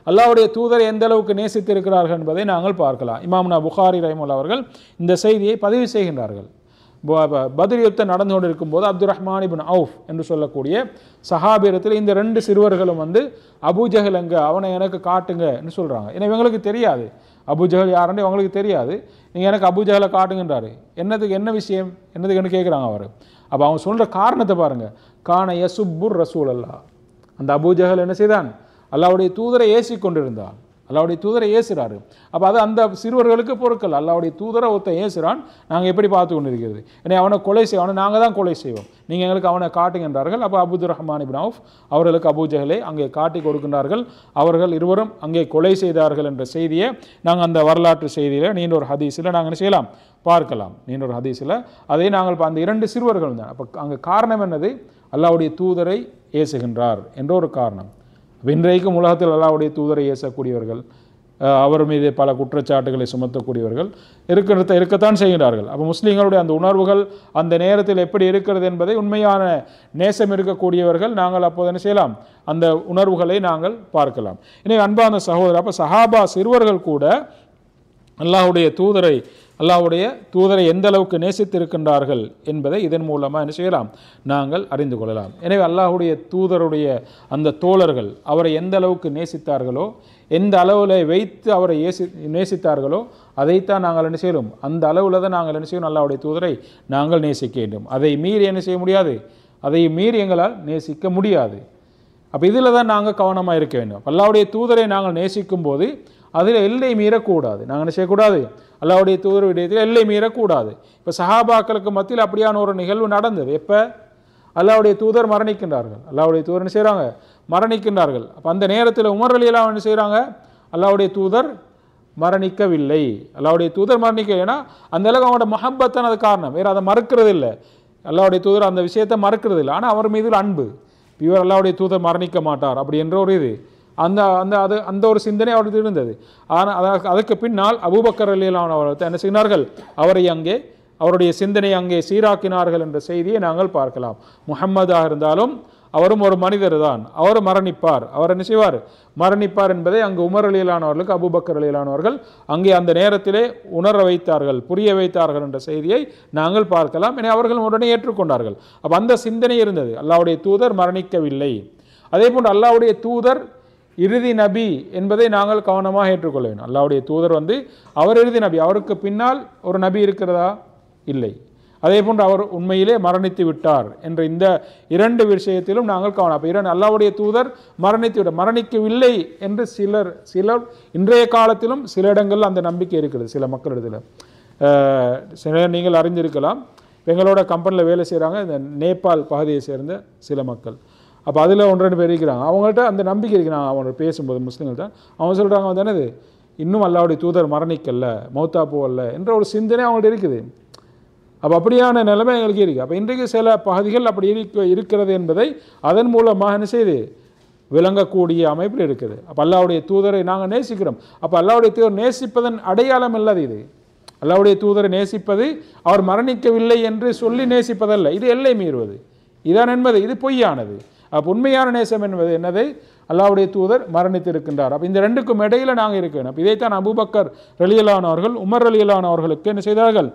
அல்லாஹ்வுடைய தூதரை எந்த அளவுக்கு நேசித்திருக்கிறார்கள் என்பதை நாங்கள் பார்க்கலாம். இமாம்னா புகாரி ரஹிமஹுல்லாஹ் அவர்கள் இந்த செய்தியை பதிவு செய்கின்றார்கள். பத்ர் யுத்தம் நடந்து கொண்டிருக்கும் போது அப்துர் ரஹ்மான் இப்னு அவுஃப் என்று சொல்லக்கூடிய சஹாபியத்தில் இந்த 2 சிறுவர்களும் வந்து அபூஜஹல் எங்க, அவனை எனக்கு காட்டுங்க என்று சொல்கிறாங்க. ஏன்னா இவங்களுக்கு தெரியாது அபூஜஹல் யாருன்னு, இவங்களுக்கு தெரியாது. நீங்கள் எனக்கு அபூஜஹலை காட்டுங்கன்றாரு. என்னதுக்கு, என்ன விஷயம், என்னதுக்குன்னு கேட்குறாங்க அவர். அப்போ அவங்க சொல்கிற காரணத்தை பாருங்கள். கான யசுப்புர் ரசூல் அல்லா, அந்த அபூஜஹல் என்ன செய்தான்? அல்லாஹ்வுடைய தூதரை ஏசி கொண்டிருந்தான். அல்லாஹ்வுடைய தூதரை ஏசுறாரு. அப்போ அது அந்த சிறுவர்களுக்கு பொறுக்கல். அல்லாஹ்வுடைய தூதரை ஒருத்தன் ஏசுறான், நாங்கள் எப்படி பார்த்து கொண்டு இருக்கிறது? ஏன்னா அவனை கொலை செய்வோம், அவனை நாங்கள் தான் கொலை செய்வோம், நீங்கள் எங்களுக்கு அவனை காட்டுகின்றார்கள். அப்போ அபூதுர் ரஹ்மான் இப்னு அவுஃப் அவர்களுக்கு அபூ ஜஹலை அங்கே காட்டி கொடுக்கின்றார்கள். அவர்கள் இருவரும் அங்கே கொலை செய்தார்கள் என்ற செய்தியை நாங்கள் அந்த வரலாற்று செய்தியில் நீண்ட ஒரு ஹதீஸில் நாங்கள் என்ன செய்யலாம், பார்க்கலாம். நீண்ட ஒரு ஹதீஸில் அதை நாங்கள் அந்த 2 சிறுவர்கள் தான். அப்போ அங்கே காரணம் என்னது? அல்லாஹ்வுடைய தூதரை ஏசுகின்றார் என்ற ஒரு காரணம். இன்றைக்கும் உலகத்தில் அல்லாஹ்வுடைய தூதரை ஏசக்கூடியவர்கள், அவர் மீது பல குற்றச்சாட்டுகளை சுமத்தக்கூடியவர்கள் இருக்கத்தான் செய்கிறார்கள். அப்போ முஸ்லீம்களுடைய அந்த உணர்வுகள் அந்த நேரத்தில் எப்படி இருக்கிறது என்பதை உண்மையான நேசம் இருக்கக்கூடியவர்கள் நாங்கள் அப்போது என்ன செய்யலாம், அந்த உணர்வுகளை நாங்கள் பார்க்கலாம். எனவே அன்பான சகோதரர், அப்போ சஹாபா சிறுவர்கள் கூட அல்லாஹ்வுடைய தூதரை எந்த அளவுக்கு நேசித்திருக்கின்றார்கள் என்பதை இதன் மூலமாக என்ன செய்யலாம், நாங்கள் அறிந்து கொள்ளலாம். எனவே அல்லாஹ்வுடைய தூதருடைய அந்த தோழர்கள் அவரை எந்த அளவுக்கு நேசித்தார்களோ, எந்த அளவில் வைத்து அவரை நேசித்தார்களோ அதைத்தான் நாங்கள் என்ன செய்யணும், அந்த அளவில் தான் நாங்கள் என்ன செய்யணும், அல்லாஹ்வுடைய தூதரை நாங்கள் நேசிக்க வேண்டும். அதை மீறி என்ன செய்ய முடியாது, அதை மீறி எங்களால் நேசிக்க முடியாது. அப்போ இதில் தான் நாங்கள் கவனமாக இருக்க வேண்டும். அல்லாஹ்வுடைய தூதரை நாங்கள் நேசிக்கும் போது அதில் எல்லை மீறக்கூடாது. நாங்கள் என்ன செய்யக்கூடாது, அல்லாஹ்வுடைய தூதர் விடயத்தில் எல்லை மீறக்கூடாது. இப்போ சஹாபாக்களுக்கு மத்தியில் அப்படியான ஒரு நிகழ்வு நடந்தது. எப்போ அல்லாஹ்வுடைய தூதர் மரணிக்கின்றார்கள், அல்லாஹ்வுடைய தூதர் என்ன செய்கிறாங்க, மரணிக்கின்றார்கள். அப்போ அந்த நேரத்தில் உமர் ரலியல்லாஹு என்ன செய்கிறாங்க, அல்லாஹ்வுடைய தூதர் மரணிக்கவில்லை, அல்லாஹ்வுடைய தூதர் மரணிக்க, ஏன்னா அந்த அளவுக்கு அவங்களோட மஹப்பத்தான் அது காரணம், வேறு அதை மறுக்கிறது இல்லை. அல்லாஹ்வுடைய தூதர் அந்த விஷயத்தை மறுக்கிறது இல்லை, ஆனால் அவர் மீது அன்பு, இவர் அல்லாஹ்வுடைய தூதர் மரணிக்க மாட்டார் அப்படி என்ற ஒரு இது அந்த ஒரு சிந்தனை அவருக்கு இருந்தது. ஆனால் அதுக்கு பின்னால் அபூபக்கர் ரலியல்லாஹு அவர்கள் என்ன செய்கிறார்கள், அவருடைய சிந்தனை அங்கே சீராக்கினார்கள் என்ற செய்தியை நாங்கள் பார்க்கலாம். முஹம்மதாக இருந்தாலும் அவரும் ஒரு மனிதர் தான், அவர் மரணிப்பார், அவர் என்ன செய்வார், மரணிப்பார் என்பதை அங்கு உமர் ரலியல்லாஹு அவர்களுக்கு அபூபக்கர் ரலியல்லாஹு அவர்கள் அங்கே அந்த நேரத்திலே உணர வைத்தார்கள், புரிய வைத்தார்கள் என்ற செய்தியை நாங்கள் பார்க்கலாம். எனவே அவர்கள் உடனே ஏற்றுக்கொண்டார்கள். அப்போ அந்த சிந்தனை இருந்தது, அல்லாஹ்வுடைய தூதர் மரணிக்கவில்லை. அதே போன்று அல்லாஹ்வுடைய தூதர் இறுதி நபி என்பதை நாங்கள் கவனமாக ஏற்றுக்கொள்ள வேண்டும். அல்லாஹ்வுடைய தூதர் அவர் இறுதி நபி, அவருக்கு பின்னால் ஒரு நபி இருக்கிறதா, இல்லை. அதே போன்று அவர் உண்மையிலே மரணித்து விட்டார் என்ற இந்த 2 விஷயத்திலும் நாங்கள் கவனம். அப்போ அல்லாஹ்வுடைய தூதர் மரணிக்கவில்லை என்று சிலர் இன்றைய காலத்திலும் சில இடங்களில் அந்த நம்பிக்கை இருக்கிறது சில மக்களிடத்தில். நீங்கள் அறிந்திருக்கலாம், எங்களோட கம்பெனியில் வேலை செய்கிறாங்க இந்த நேபாள் பகுதியை சேர்ந்த சில மக்கள். அப்போ அதில் 1-2 பேர் இருக்கிறாங்க, அவங்கள்ட்ட அந்த நம்பிக்கை இருக்கிறாங்க. அவங்க பேசும்போது முஸ்லீம்கள்ட்ட அவங்க சொல்கிறாங்க என்னது, இன்னும் அல்லாஹ்வுடைய தூதர் மரணிக்கல்ல, மௌத்தா போவல்ல என்ற ஒரு சிந்தனை அவங்கள்ட்ட இருக்குது. அப்போ அப்படியான நிலைமை எங்களுக்கு இருக்குது. அப்போ இன்றைக்கு சில பகுதிகள் அப்படி இருக்கிறது என்பதை அதன் மூலமாக என்ன செய்து விளங்கக்கூடிய அமைப்பில் இருக்குது. அப்போ அல்லாஹ்வுடைய தூதரை நாங்கள் நேசிக்கிறோம். அப்போ அல்லாஹ்வுடைய தூதர் நேசிப்பதன் அடையாளம் அல்லது இது. அல்லாஹ்வுடைய தூதரை நேசிப்பது அவர் மரணிக்கவில்லை என்று சொல்லி நேசிப்பதல்ல, இது எல்லை மீறுவது, இதான் என்பது, இது பொய்யானது. அப்போ உண்மையான நேசம் என்பது என்னது, அல்லாஹ்வுடைய தூதர் மரணித்திருக்கின்றார். அப்போ இந்த 2க்கும் இடையில் நாங்கள் இருக்க வேண்டும். அப்போ இதைத்தான் அபூபக்கர் ரலியல்லாஹு அவர்கள் உமர் ரலியல்லாஹு அவர்களுக்கு என்ன செய்தார்கள்,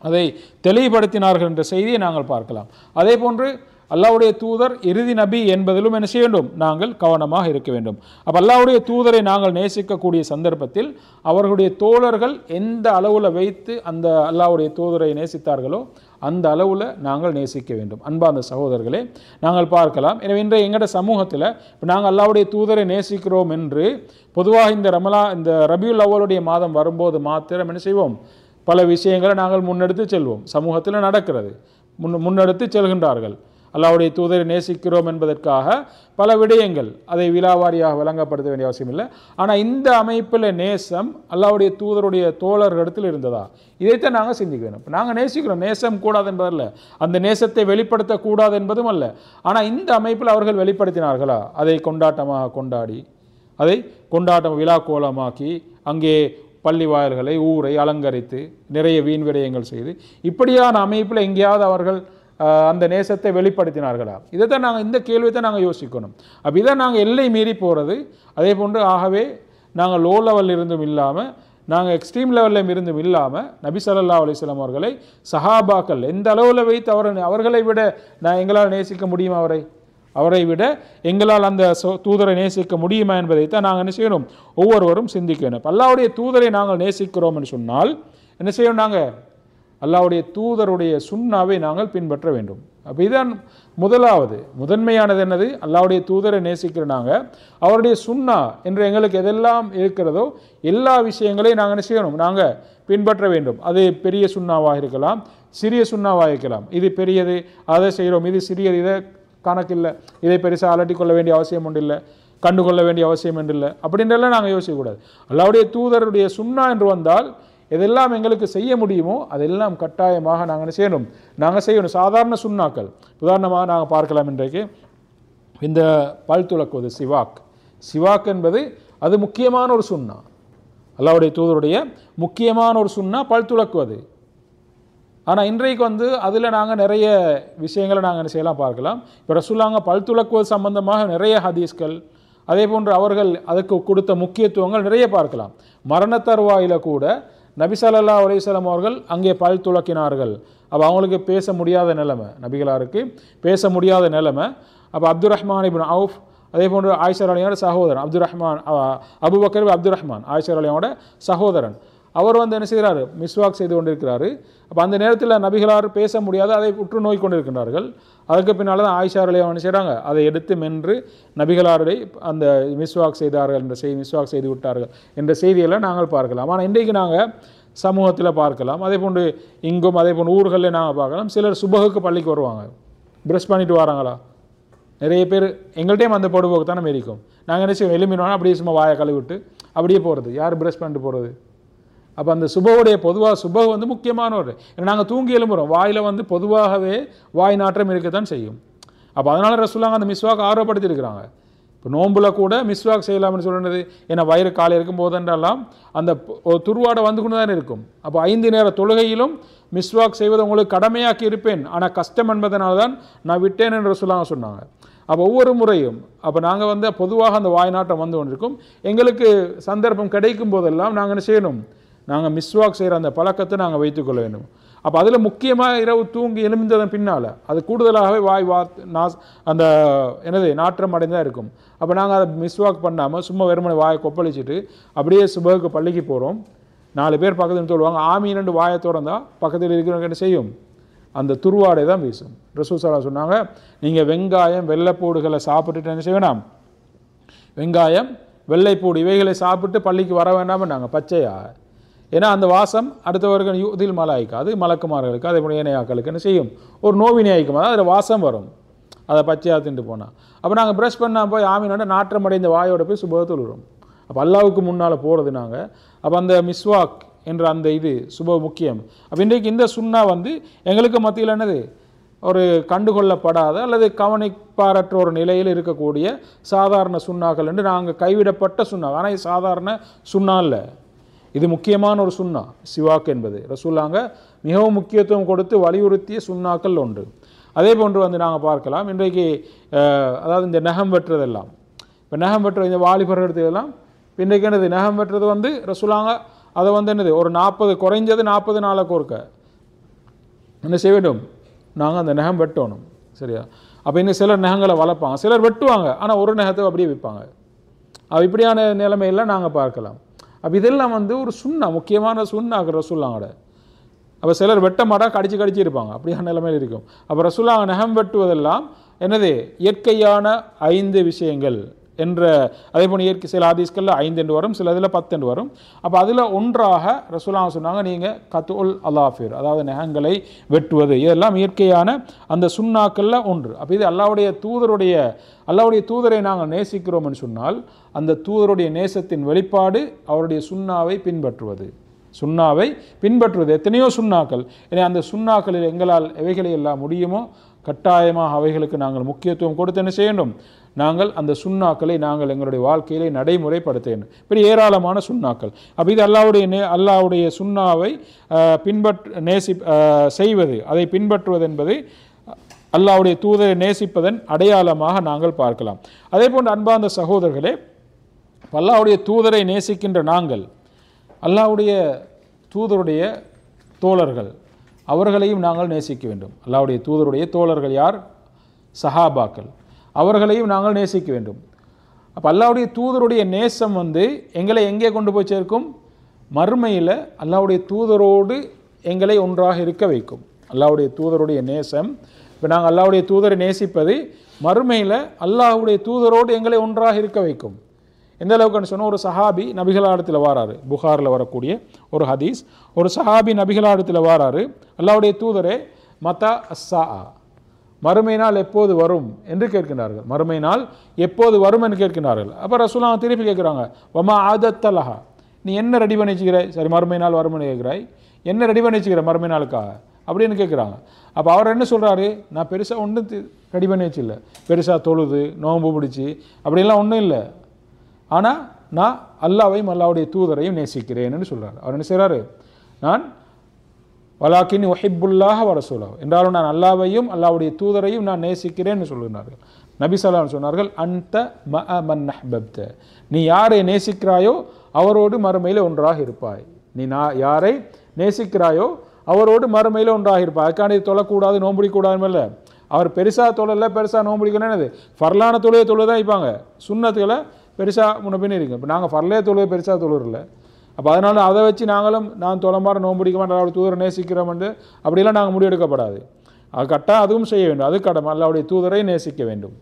அதை தெளிவுபடுத்தினார்கள் என்ற செய்தியை நாங்கள் பார்க்கலாம். அதே போன்று அல்லாஹ்வுடைய தூதர் இறுதி நபி என்பதிலும் என்ன செய்ய வேண்டும், நாங்கள் கவனமாக இருக்க வேண்டும். அப்போ அல்லாஹ்வுடைய தூதரை நாங்கள் நேசிக்கக்கூடிய சந்தர்ப்பத்தில் அவர்களுடைய தோழர்கள் எந்த அளவில் வைத்து அந்த அல்லாஹ்வுடைய தூதரை நேசித்தார்களோ அந்த அளவில் நாங்கள் நேசிக்க வேண்டும். அன்பார்ந்த சகோதரர்களே, நாங்கள் பார்க்கலாம். எனவே இன்றைய எங்களோட சமூகத்தில் இப்போ நாங்கள் அல்லாஹ்வுடைய தூதரை நேசிக்கிறோம் என்று பொதுவாக இந்த ரபியுல் அவ்வலுடைய மாதம் வரும்போது மாத்திரம் என்ன செய்வோம், பல விஷயங்களை நாங்கள் முன்னெடுத்து செல்வோம். சமூகத்தில் நடக்கிறது, முன்னெடுத்து செல்கின்றார்கள். அல்லாஹ்வுடைய தூதரை நேசிக்கிறோம் என்பதற்காக பல விடயங்கள், அதை விலாவாரியாக விளங்கப்படுத்த வேண்டிய அவசியம் இல்லை. ஆனால் இந்த அமைப்பில் நேசம் அல்லாஹ்வுடைய தூதருடைய தோழர்களிடத்தில் இருந்ததா, இதைத்தான் நாங்கள் சிந்திக்க வேண்டும். இப்போ நாங்கள் நேசிக்கிறோம், நேசம் கூடாது என்பதல்ல, அந்த நேசத்தை வெளிப்படுத்தக்கூடாது என்பதும் அல்ல. ஆனால் இந்த அமைப்பில் அவர்கள் வெளிப்படுத்தினார்களா, அதை கொண்டாட்டமாக கொண்டாடி, அதை கொண்டாட்டம் விழா கோலமாக்கி, அங்கே பள்ளி வாயில்களை ஊரை அலங்கரித்து நிறைய வீண் விடயங்கள் செய்து இப்படியான அமைப்பில் எங்கேயாவது அவர்கள் அந்த நேசத்தை வெளிப்படுத்தினார்களா, இதைத்தான் நாங்கள் இந்த கேள்வியை தான் நாங்கள் யோசிக்கணும். அப்போ இதை நாங்கள் எல்லை மீறி போகிறது. அதே போன்று ஆகவே நாங்கள் லோ லெவலில் இருந்தும் இல்லாமல், நாங்கள் எக்ஸ்ட்ரீம் லெவலில் இருந்தும் இல்லாமல் நபி ஸல்லல்லாஹு அலைஹி வஸல்லம் அவர்களை சஹாபாக்கள் எந்த அளவில் வைத்து அவர்களை விட எங்களால் நேசிக்க முடியுமா, அவரை விட எங்களால் அந்த தூதரை நேசிக்க முடியுமா என்பதைத்தான் நாங்கள் என்ன செய்யணும், ஒவ்வொருவரும் சிந்திக்கணும். அல்லாஹ்வுடைய தூதரை நாங்கள் நேசிக்கிறோம் என்று சொன்னால் என்ன செய்யணும், நாங்கள் அல்லாஹ்வுடைய தூதருடைய சுன்னாவை நாங்கள் பின்பற்ற வேண்டும். அப்போ இதுதான் முதன்மையானது என்னது? அல்லாஹ்வுடைய தூதரை நேசிக்கிற நாங்கள் அவருடைய சுன்னா என்று எங்களுக்கு எதெல்லாம் இருக்கிறதோ எல்லா விஷயங்களையும் நாங்கள் என்ன செய்யணும்? நாங்கள் பின்பற்ற வேண்டும். அது பெரிய சுன்னாவாக இருக்கலாம், சிறிய சுன்னாவாக இருக்கலாம். இது பெரியது, அதை செய்கிறோம், இது சிறியது, இதை கணக்கில்லை, இதை பெருசாக அலட்டி கொள்ள வேண்டிய அவசியம் ஒன்று இல்லை, கண்டுகொள்ள வேண்டிய அவசியம் என்று இல்லை அப்படின்றெல்லாம் நாங்கள் யோசிக்கக்கூடாது. அல்லாஹ்வுடைய தூதருடைய சுன்னா என்று வந்தால் எதெல்லாம் எங்களுக்கு செய்ய முடியுமோ அதெல்லாம் கட்டாயமாக நாங்கள் செய்யணும். சாதாரண சுன்னாக்கள் உதாரணமாக நாங்கள் பார்க்கலாம். இன்றைக்கு இந்த பல் துலக்குவது சிவாக் என்பது அது முக்கியமான ஒரு சுன்னா. அல்லாஹ்வுடைய தூதருடைய முக்கியமான ஒரு சுன்னா பல் துலக்குவது. ஆனால் இன்றைக்கு அதில் நாங்கள் நிறைய விஷயங்களை நாங்கள் செய்யலாம் பார்க்கலாம். இப்போ ரசூலுல்லாஹ் பல் துலக்குவது சம்பந்தமாக நிறைய ஹதீஸ்கள், அதே போன்று அவர்கள் அதுக்கு கொடுத்த முக்கியத்துவங்கள் நிறைய பார்க்கலாம். மரண தருவாயில் கூட நபி ஸல்லல்லாஹு அலைஹி வஸல்லம் அவர்கள் அங்கே பல் துலக்கினார்கள். அப்போ அவங்களுக்கு பேச முடியாத நிலைமை, நபிகளாருக்கு பேச முடியாத நிலைமை. அப்போ அப்துர் ரஹ்மான் இப்னு அவுஃப், அதே போன்று ஆயிஷா ரலியல்லாஹு சகோதரன் அபூபக்கர் அப்துர் ரஹ்மான் ஆயிஷா ரலியல்லாஹு சகோதரன், அவர் என்ன செய்கிறாரு? மிஸ்வாக் செய்து கொண்டிருக்கிறாரு. அப்போ அந்த நேரத்தில் நபிகளார் பேச முடியாது, அதை உற்று நோய் கொண்டிருக்கின்றார்கள். அதுக்கு பின்னால் தான் ஆயிஷா ரலியல்லாஹு அன்ஹா செய்கிறாங்க, அதை எடுத்து மென்று நபிகளாரை அந்த மிஸ்வாக் செய்தார்கள் என்ற மிஸ்வாக் செய்து விட்டார்கள் என்ற செய்தியெல்லாம் நாங்கள் பார்க்கலாம். ஆனால் இன்றைக்கு நாங்கள் சமூகத்தில் பார்க்கலாம், அதே போன்று இங்கும் அதே போன்று ஊர்களில் நாங்கள் பார்க்கலாம். சிலர் சுபகுக்கு பள்ளிக்கு வருவாங்க, ப்ரஷ் பண்ணிட்டு வராங்களா? நிறைய பேர் எங்கள்கிட்டையும் அந்த பொடுபோக்கு தானே இருக்கும். நாங்கள் என்ன செய்வோம்? எலும்பினோன்னா அப்படியே சும்மா வாயை கழுவிட்டு அப்படியே போகிறது. யார் ப்ரஷ் பண்ணிட்டு போகிறது? அப்போ அந்த சுபவுடைய சுபகு முக்கியமான ஒரு, நாங்கள் தூங்கி எழும்புகிறோம், வாயில் பொதுவாகவே வாய் நாற்றம் இருக்கத்தான் செய்யும். அப்போ அதனால் ரசூலுல்லாஹ் அந்த மிஸ்வாக் ஆர்வப்படுத்தியிருக்கிறாங்க. இப்போ நோம்பில் கூட மிஸ்வாக் செய்யலாம்னு சொல்கிறது. ஏன்னா வயிறு காலை இருக்கும் போதென்றெல்லாம் அந்த துருவாடை கொண்டு தான் இருக்கும். அப்போ 5 நேர தொழுகையிலும் மிஸ்வாக் செய்வது உங்களுக்கு கடமையாக்கி இருப்பேன், ஆனால் கஷ்டம் என்பதனால தான் நான் விட்டேன் என்று ரசூலுல்லாஹ் சொன்னாங்க. அப்போ ஒவ்வொரு முறையும் அப்போ நாங்கள் பொதுவாக அந்த வாய் நாட்டம் கொண்டிருக்கும். எங்களுக்கு சந்தர்ப்பம் கிடைக்கும் போதெல்லாம் நாங்கள் என்ன செய்யணும்? நாங்கள் மிஸ்வாக் செய்கிற அந்த பழக்கத்தை நாங்கள் வைத்துக்கொள்ள வேண்டும். அப்போ அதில் முக்கியமாக இரவு தூங்கி எழுந்ததன் பின்னால் அது கூடுதலாகவே அந்த நாற்றம் அடைந்தான் இருக்கும். அப்போ நாங்கள் அதை மிஸ்வாக் பண்ணாமல் சும்மா வெறுமனை வாயை கொப்பளிச்சுட்டு அப்படியே சுபகுக்கு பள்ளிக்கு போகிறோம். 4 பேர் பக்கத்தில் சொல்லுவாங்க, ஆமீன் வாயை திறந்தால் பக்கத்தில் இருக்கிறவங்க என்ன செய்யும்? அந்த துருவாடை தான் வீசும். ரசூல் ஸல்லல்லாஹு அலைஹி வஸல்லம் சொன்னாங்க, நீங்கள் வெங்காயம் வெள்ளைப்பூடுகளை சாப்பிட்டுட்டு என்ன செய்ய வேண்டாம்? வெங்காயம் வெள்ளைப்பூடு இவைகளை சாப்பிட்டு பள்ளிக்கு வர வேண்டாம் நாங்கள் பச்சையா. ஏன்னா அந்த வாசம் அடுத்தவர்கள் யூதில் மலாய்க்கா, அது மலக்குமார்களுக்கு அதே போல ஏனையாக்களுக்கு என்ன செய்யும்? ஒரு நோவினை ஆயிக்கும், அதாவது அதில் வாசம் வரும், அதை பச்சையாக திண்டு போனால். அப்போ நாங்கள் ப்ரஷ் பண்ணால் போய் ஆமீனோட நாற்றம் அடைந்த வாயோட போய் சுபகத்தில் விடுறோம். அப்போ அல்லாவுக்கு முன்னால் போகிறது நாங்கள். அப்போ அந்த மிஸ்வாக் என்ற அந்த சுப முக்கியம். அப்போ இன்றைக்கு இந்த சுன்னா எங்களுக்கு மத்தியில் என்னது? ஒரு கண்டுகொள்ளப்படாத அல்லது கவனிப்பாரற்ற ஒரு நிலையில் இருக்கக்கூடிய சாதாரண சுன்னாக்கள் என்று நாங்கள் கைவிடப்பட்ட சுன்னா. ஆனால் இது சாதாரண சுன்னா இல்லை, இது முக்கியமான ஒரு சுன்னா. சிவாக் என்பது ரசூலுல்லாஹ் மிகவும் முக்கியத்துவம் கொடுத்து வலியுறுத்திய சுன்னாக்கள் ஒன்று. அதே போன்று நாங்கள் பார்க்கலாம் இன்றைக்கு அதாவது இந்த நகம் வெட்டுறதெல்லாம், இப்போ நகம் வெட்டுற இந்த வாலிபர் எடுத்ததெல்லாம் இன்றைக்கு என்னது? நகம் வெட்டுறது ரசூலுல்லாஹ் அதை என்னது? ஒரு 40 குறைஞ்சது 40 நாளுக்கு ஒருக்க என்ன செய்ய வேண்டும்? நாங்கள் அந்த நகம் வெட்டணும். சரியா? அப்போ இன்னும் சிலர் நகங்களை வளர்ப்பாங்க, சிலர் வெட்டுவாங்க, ஆனால் ஒரு நகத்தை அப்படியே விற்பாங்க. இப்படியான நிலைமையெல்லாம் நாங்கள் பார்க்கலாம். அப்போ இதெல்லாம் ஒரு சுன்னா, முக்கியமான சுன்னாக்கு ரசூலுல்லாஹோட. அப்போ சிலர் வெட்ட மாட்டா கடிச்சு இருப்பாங்க, அப்படியான நிலைமையில் இருக்கும். அப்போ ரசூலுல்லாஹ் நகம் வெட்டுவதெல்லாம் என்னது? இயற்கையான 5 விஷயங்கள் என்ற, அதே போல் இயற்கை சில ஹதீஸ்களில் 5 என்று வரும், சில இதில் 10 என்று வரும். அப்போ அதில் ஒன்றாக ரசூலுல்லாஹ் சொன்னாங்க, நீங்கள் கத்துல் அலாஃபிர், அதாவது நகங்களை வெட்டுவது, இதெல்லாம் இயற்கையான அந்த சுன்னாக்களில் ஒன்று. அப்போ இது அல்லாஹ்வுடைய தூதரை நாங்கள் நேசிக்கிறோம்னு சொன்னால் அந்த தூதருடைய நேசத்தின் வெளிப்பாடு அவருடைய சுன்னாவை பின்பற்றுவது. எத்தனையோ சுன்னாக்கள். எனவே அந்த சுன்னாக்களில் எங்களால் எவைகளை எல்லாம் முடியுமோ கட்டாயமாக அவைகளுக்கு நாங்கள் முக்கியத்துவம் கொடுத்து என்ன செய்யணும்? நாங்கள் அந்த சுன்னாக்களை நாங்கள் எங்களுடைய வாழ்க்கையிலே நடைமுறைப்படுத்த வேண்டும். இப்படி ஏராளமான சுன்னாக்கள். அப்போ இது அல்லாஹ்வுடைய சுன்னாவை செய்வது, அதை பின்பற்றுவது என்பது அல்லாஹ்வுடைய தூதரை நேசிப்பதன் அடையாளமாக நாங்கள் பார்க்கலாம். அதே போன்று அன்பார்ந்த சகோதரர்களே, அல்லாஹ்வுடைய தூதரை நேசிக்கின்ற நாங்கள் அல்லாஹ்வுடைய தூதருடைய தோழர்கள் அவர்களையும் நாங்கள் நேசிக்க வேண்டும். அல்லாஹ்வுடைய தூதருடைய தோழர்கள் யார்? சஹாபாக்கள். அவர்களையும் நாங்கள் நேசிக்க வேண்டும். அப்போ அல்லாஹ்வுடைய தூதருடைய நேசம் எங்களை எங்கே கொண்டு போய் சேர்க்கும்? மறுமையில் அல்லாஹ்வுடைய தூதரோடு எங்களை ஒன்றாக இருக்க வைக்கும். அல்லாஹ்வுடைய தூதருடைய நேசம், இப்போ நாங்கள் அல்லாஹ்வுடைய தூதரை நேசிப்பது மறுமையில் அல்லாஹ்வுடைய தூதரோடு எங்களை ஒன்றாக இருக்க வைக்கும். எந்த அளவுக்குன்னு சொன்னால், ஒரு சஹாபி நபிகளாடத்தில் வாராரு, புகாரில் வரக்கூடிய ஒரு ஹதீஸ். ஒரு சஹாபி நபிகளாடத்தில் வாராரு, அல்லாஹ்வுடைய தூதரே மதா அஸ்ஸா, மறுமை நாள் எப்போது வரும் என்று கேட்கிறார்கள். மறுமை நாள் எப்போது வரும் என்று கேட்கிறார்கள். அப்போ ரசூலுல்லாஹ் திருப்பி கேட்குறாங்க, வமா ஆதத்தலஹா, நீ என்ன ரெடி பண்ணி வச்சுக்கிறாய்? சரி, மறுமை நாள் வரும்னு கேட்குறாய், என்ன ரெடி பண்ணி வச்சுக்கிற மறுமை நாளுக்காக அப்படின்னு கேட்குறாங்க. அப்போ அவர் என்ன சொல்கிறாரு, நான் பெருசாக ஒன்றும் ரெடி பண்ணி வச்சில்லை, பெருசாக தொழுது நோன்பு பிடிச்சி அப்படிலாம் ஒன்றும் இல்லை, ஆனால் நான் அல்லாஹ்வையும் அல்லாஹ்வுடைய தூதரையும் நேசிக்கிறேன்னு சொல்கிறார். அவர் என்ன செய்கிறாரு, நான் வலாக்கின் ஒஹிப்புல்லாஹ வரசூலாஹ் என்றாலும் நான் அல்லாஹ்வையும் அல்லாஹ்வுடைய தூதரையும் நான் நேசிக்கிறேன்னு சொல்கிறார்கள். நபி ஸல்லல்லாஹு அலைஹி வஸல்லம் சொன்னார்கள், அன்த மஅ மன் அஹ்பப்த, நீ யாரை நேசிக்கிறாயோ அவரோடு மறுமையில் ஒன்றாக இருப்பாய். நீ யாரை நேசிக்கிறாயோ அவரோடு மறுமையில் ஒன்றாக இருப்பாய். அதுக்காண்டி தொழக்கூடாது நோம்பிடிக்கூடாதுன்னு இல்லை. அவர் பெருசாக தொழலை, பெருசாக நோம்பிடிக்கணும், என்னது ஃபர்லான தொழுகை தான் வைப்பாங்க, சுன்னத்துகளை பெருசாக முன்னப்பின்னு இருக்கும். இப்போ நாங்கள் ஃபர்லே தொழுகை பெருசாக தொழுறல, அப்போ அதனால் அதை வச்சு நாங்களும் நான் தொலைமாற நோம்பிடிக்க மாட்டோம், அல்லாஹ்வுடைய தூதரை நேசிக்கிறோம்னு அப்படிலாம் நாங்கள் முடிவெடுக்கப்படாது. அது கட்டாயம் அதுவும் செய்ய வேண்டும், அது கடமை. அல்லாஹ்வுடைய தூதரை நேசிக்க வேண்டும்,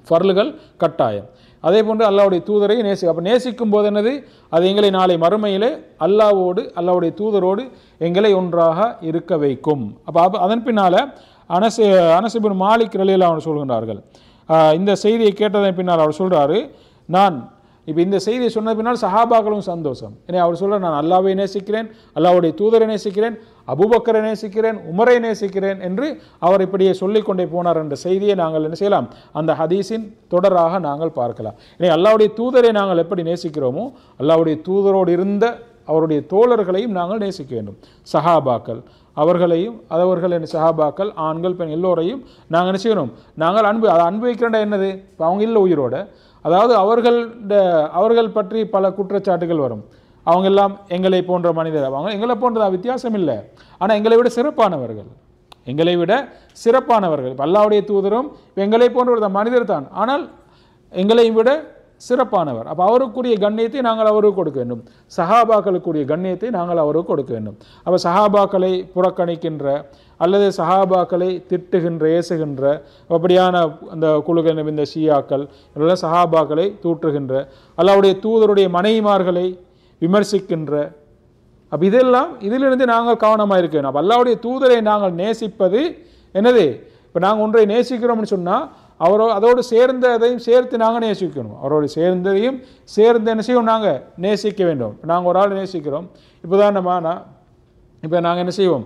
ஃபர்லுகள் கட்டாயம். அதே போன்று அல்லாஹ்வுடைய தூதரை அப்போ நேசிக்கும் போது என்னது, அது எங்களை நாளை மறுமையிலே அல்லாஹ்வோடு அல்லாஹ்வுடைய தூதரோடு எங்களை ஒன்றாக இருக்க வைக்கும். அப்போ அதன் பின்னால் அனஸ் இப்னு மாலிக் ரலியல்லாஹு அன்ஹு சொல்கின்றார்கள், இந்த செய்தியை கேட்டதன் பின்னால் அவர் சொல்கிறாரு, நான் இப்போ இந்த செய்தியை சொன்ன பின்னால் சஹாபாக்களும் சந்தோஷம். ஏன்னா அவர் சொல்கிறார், நான் அல்லாஹ்வை நேசிக்கிறேன், அல்லாஹ்வுடைய தூதரை நேசிக்கிறேன், அபூபக்கரை நேசிக்கிறேன், உமரை நேசிக்கிறேன் என்று அவர் இப்படியே சொல்லிக்கொண்டே போனார் என்ற செய்தியை நாங்கள் என்ன செய்யலாம், அந்த ஹதீஸின் தொடராக நாங்கள் பார்க்கலாம். ஏன்னா அல்லாஹ்வுடைய தூதரை நாங்கள் எப்படி நேசிக்கிறோமோ அல்லாஹ்வுடைய தூதரோடு இருந்த அவருடைய தோழர்களையும் நாங்கள் நேசிக்க வேண்டும். சஹாபாக்கள் அவர்களையும் சஹாபாக்கள் ஆண்கள் பெண் எல்லோரையும் நாங்கள் என்ன செய்யணும், நாங்கள் அன்பு வைக்கிறேன்டா என்னது, இப்போ அவங்க இல்லை உயிரோட, அதாவது அவர்கள் பற்றி பல குற்றச்சாட்டுகள் வரும். அவங்க எல்லாம் எங்களை போன்ற மனிதர், அவங்க எங்களை போன்றதா வித்தியாசம் இல்லை, ஆனால் எங்களை விட சிறப்பானவர்கள், இப்போ அல்லாஹ்வுடைய தூதரும் எங்களை போன்ற ஒரு மனிதர் தான், ஆனால் எங்களை விட சிறப்பானவர். அப்போ அவருக்குரிய கண்ணியத்தை நாங்கள் அவருக்கு கொடுக்க வேண்டும், சஹாபாக்களுக்குரிய கண்ணியத்தை நாங்கள் அவருக்கு கொடுக்க வேண்டும். அப்போ சஹாபாக்களை புறக்கணிக்கின்ற அல்லது சஹாபாக்களை திட்டுகின்ற ஏசுகின்ற அப்படியான அந்த குழுக்கள், இந்த ஷியாக்கள் இதெல்லாம் சஹாபாக்களை தூற்றுகின்ற, அல்லாஹ்வுடைய தூதருடைய மனைவிமார்களை விமர்சிக்கின்ற, அப்போ இதெல்லாம் இதிலிருந்து நாங்கள் கவனமாக இருக்க வேண்டும். அப்போ அல்லாஹ்வுடைய தூதரை நாங்கள் நேசிப்பது என்னது, இப்போ நாங்கள் ஒன்றை நேசிக்கிறோம்னு சொன்னால் அதோடு சேர்ந்ததையும் சேர்த்து நாங்கள் நேசிக்கணும், அவரோடு சேர்ந்ததையும் சேர்ந்து என்ன செய்வோம், நாங்கள் நேசிக்க வேண்டும். இப்போ நாங்கள் ஒரு ஆள் நேசிக்கிறோம், இப்போ நாங்கள் என்ன செய்வோம்,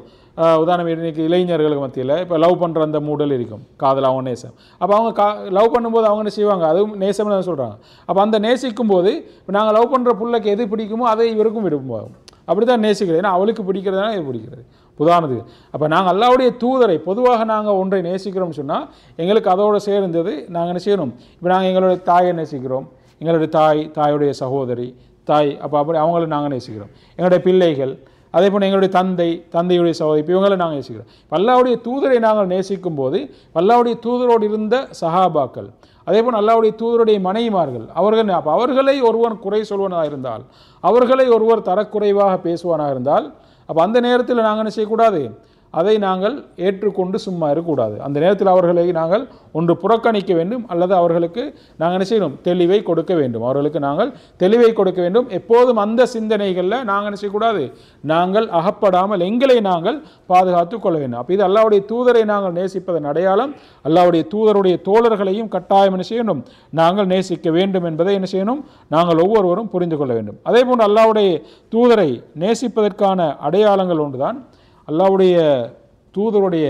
உதாரணம் இன்றைக்கி இளைஞர்களுக்கு மத்தியில் இப்போ லவ் பண்ணுற அந்த மூடல் இருக்கும், காதல் அவங்க நேசம். அப்போ அவங்க லவ் பண்ணும்போது அவங்க என்ன செய்வாங்க, அதுவும் நேசம்னு தான் சொல்கிறாங்க. அப்போ அந்த நேசிக்கும் போது இப்போ நாங்கள் லவ் பண்ணுற பிள்ளைக்கு எது பிடிக்குமோ அதை இவருக்கும் விரும்புவோம், அப்படி தான் நேசிக்கிறது. ஏன்னா அவளுக்கு பிடிக்கிறதுனா இது பிடிக்கிறது உதாரணத்துக்கு. அப்போ நாங்கள் அல்லாஹ்வுடைய தூதரை பொதுவாக நாங்கள் ஒன்றை நேசிக்கிறோம்னு சொன்னால் எங்களுக்கு அதோடு சேர்ந்தது நாங்கள் என்ன செய்யணும். இப்போ நாங்கள் எங்களுடைய தாயை நேசிக்கிறோம், எங்களுடைய தாயுடைய சகோதரி அப்போ அப்படி அவங்கள நாங்கள் நேசிக்கிறோம், எங்களுடைய பிள்ளைகள், அதே போல் எங்களுடைய தந்தையுடைய சகோதரி, இப்போ இவங்களை நாங்கள் நேசிக்கிறோம். அல்லாஹ்வுடைய தூதரை நாங்கள் நேசிக்கும் போது அல்லாஹ்வுடைய தூதரோடு இருந்த சஹாபாக்கள், அதே போல் அல்லாஹ்வுடைய தூதருடைய மனைவிமார்கள், அவர்களை ஒருவர் குறை சொல்வனாக இருந்தால், அவர்களை ஒருவர் தரக்குறைவாக பேசுவானாக இருந்தால், அப்போ அந்த நேரத்தில் நாங்கள் என்ன செய்யக்கூடாது, அதை நாங்கள் ஏற்றுக்கொண்டு சும்மா இருக்கக்கூடாது. அந்த நேரத்தில் அவர்களை நாங்கள் ஒன்று புறக்கணிக்க வேண்டும், அல்லது அவர்களுக்கு நாங்கள் என்ன செய்யணும், தெளிவை கொடுக்க வேண்டும். அவர்களுக்கு நாங்கள் தெளிவை கொடுக்க வேண்டும். எப்போதும் அந்த சிந்தனைகளில் நாங்கள் என்ன செய்யக்கூடாது, நாங்கள் அகப்படாமல் எங்களை நாங்கள் பாதுகாத்து கொள்ள வேண்டும். அப்போ இது அல்லாஹ்வுடைய தூதரை நாங்கள் நேசிப்பதன் அடையாளம். அல்லாஹ்வுடைய தூதருடைய தோழர்களையும் கட்டாயம் என்ன செய்யணும், நாங்கள் நேசிக்க வேண்டும் என்பதை என்ன செய்யணும், நாங்கள் ஒவ்வொருவரும் புரிந்து கொள்ள வேண்டும். அதே போன்று அல்லாஹ்வுடைய தூதரை நேசிப்பதற்கான அடையாளங்கள் ஒன்றுதான், அல்லாஹ்வுடைய தூதருடைய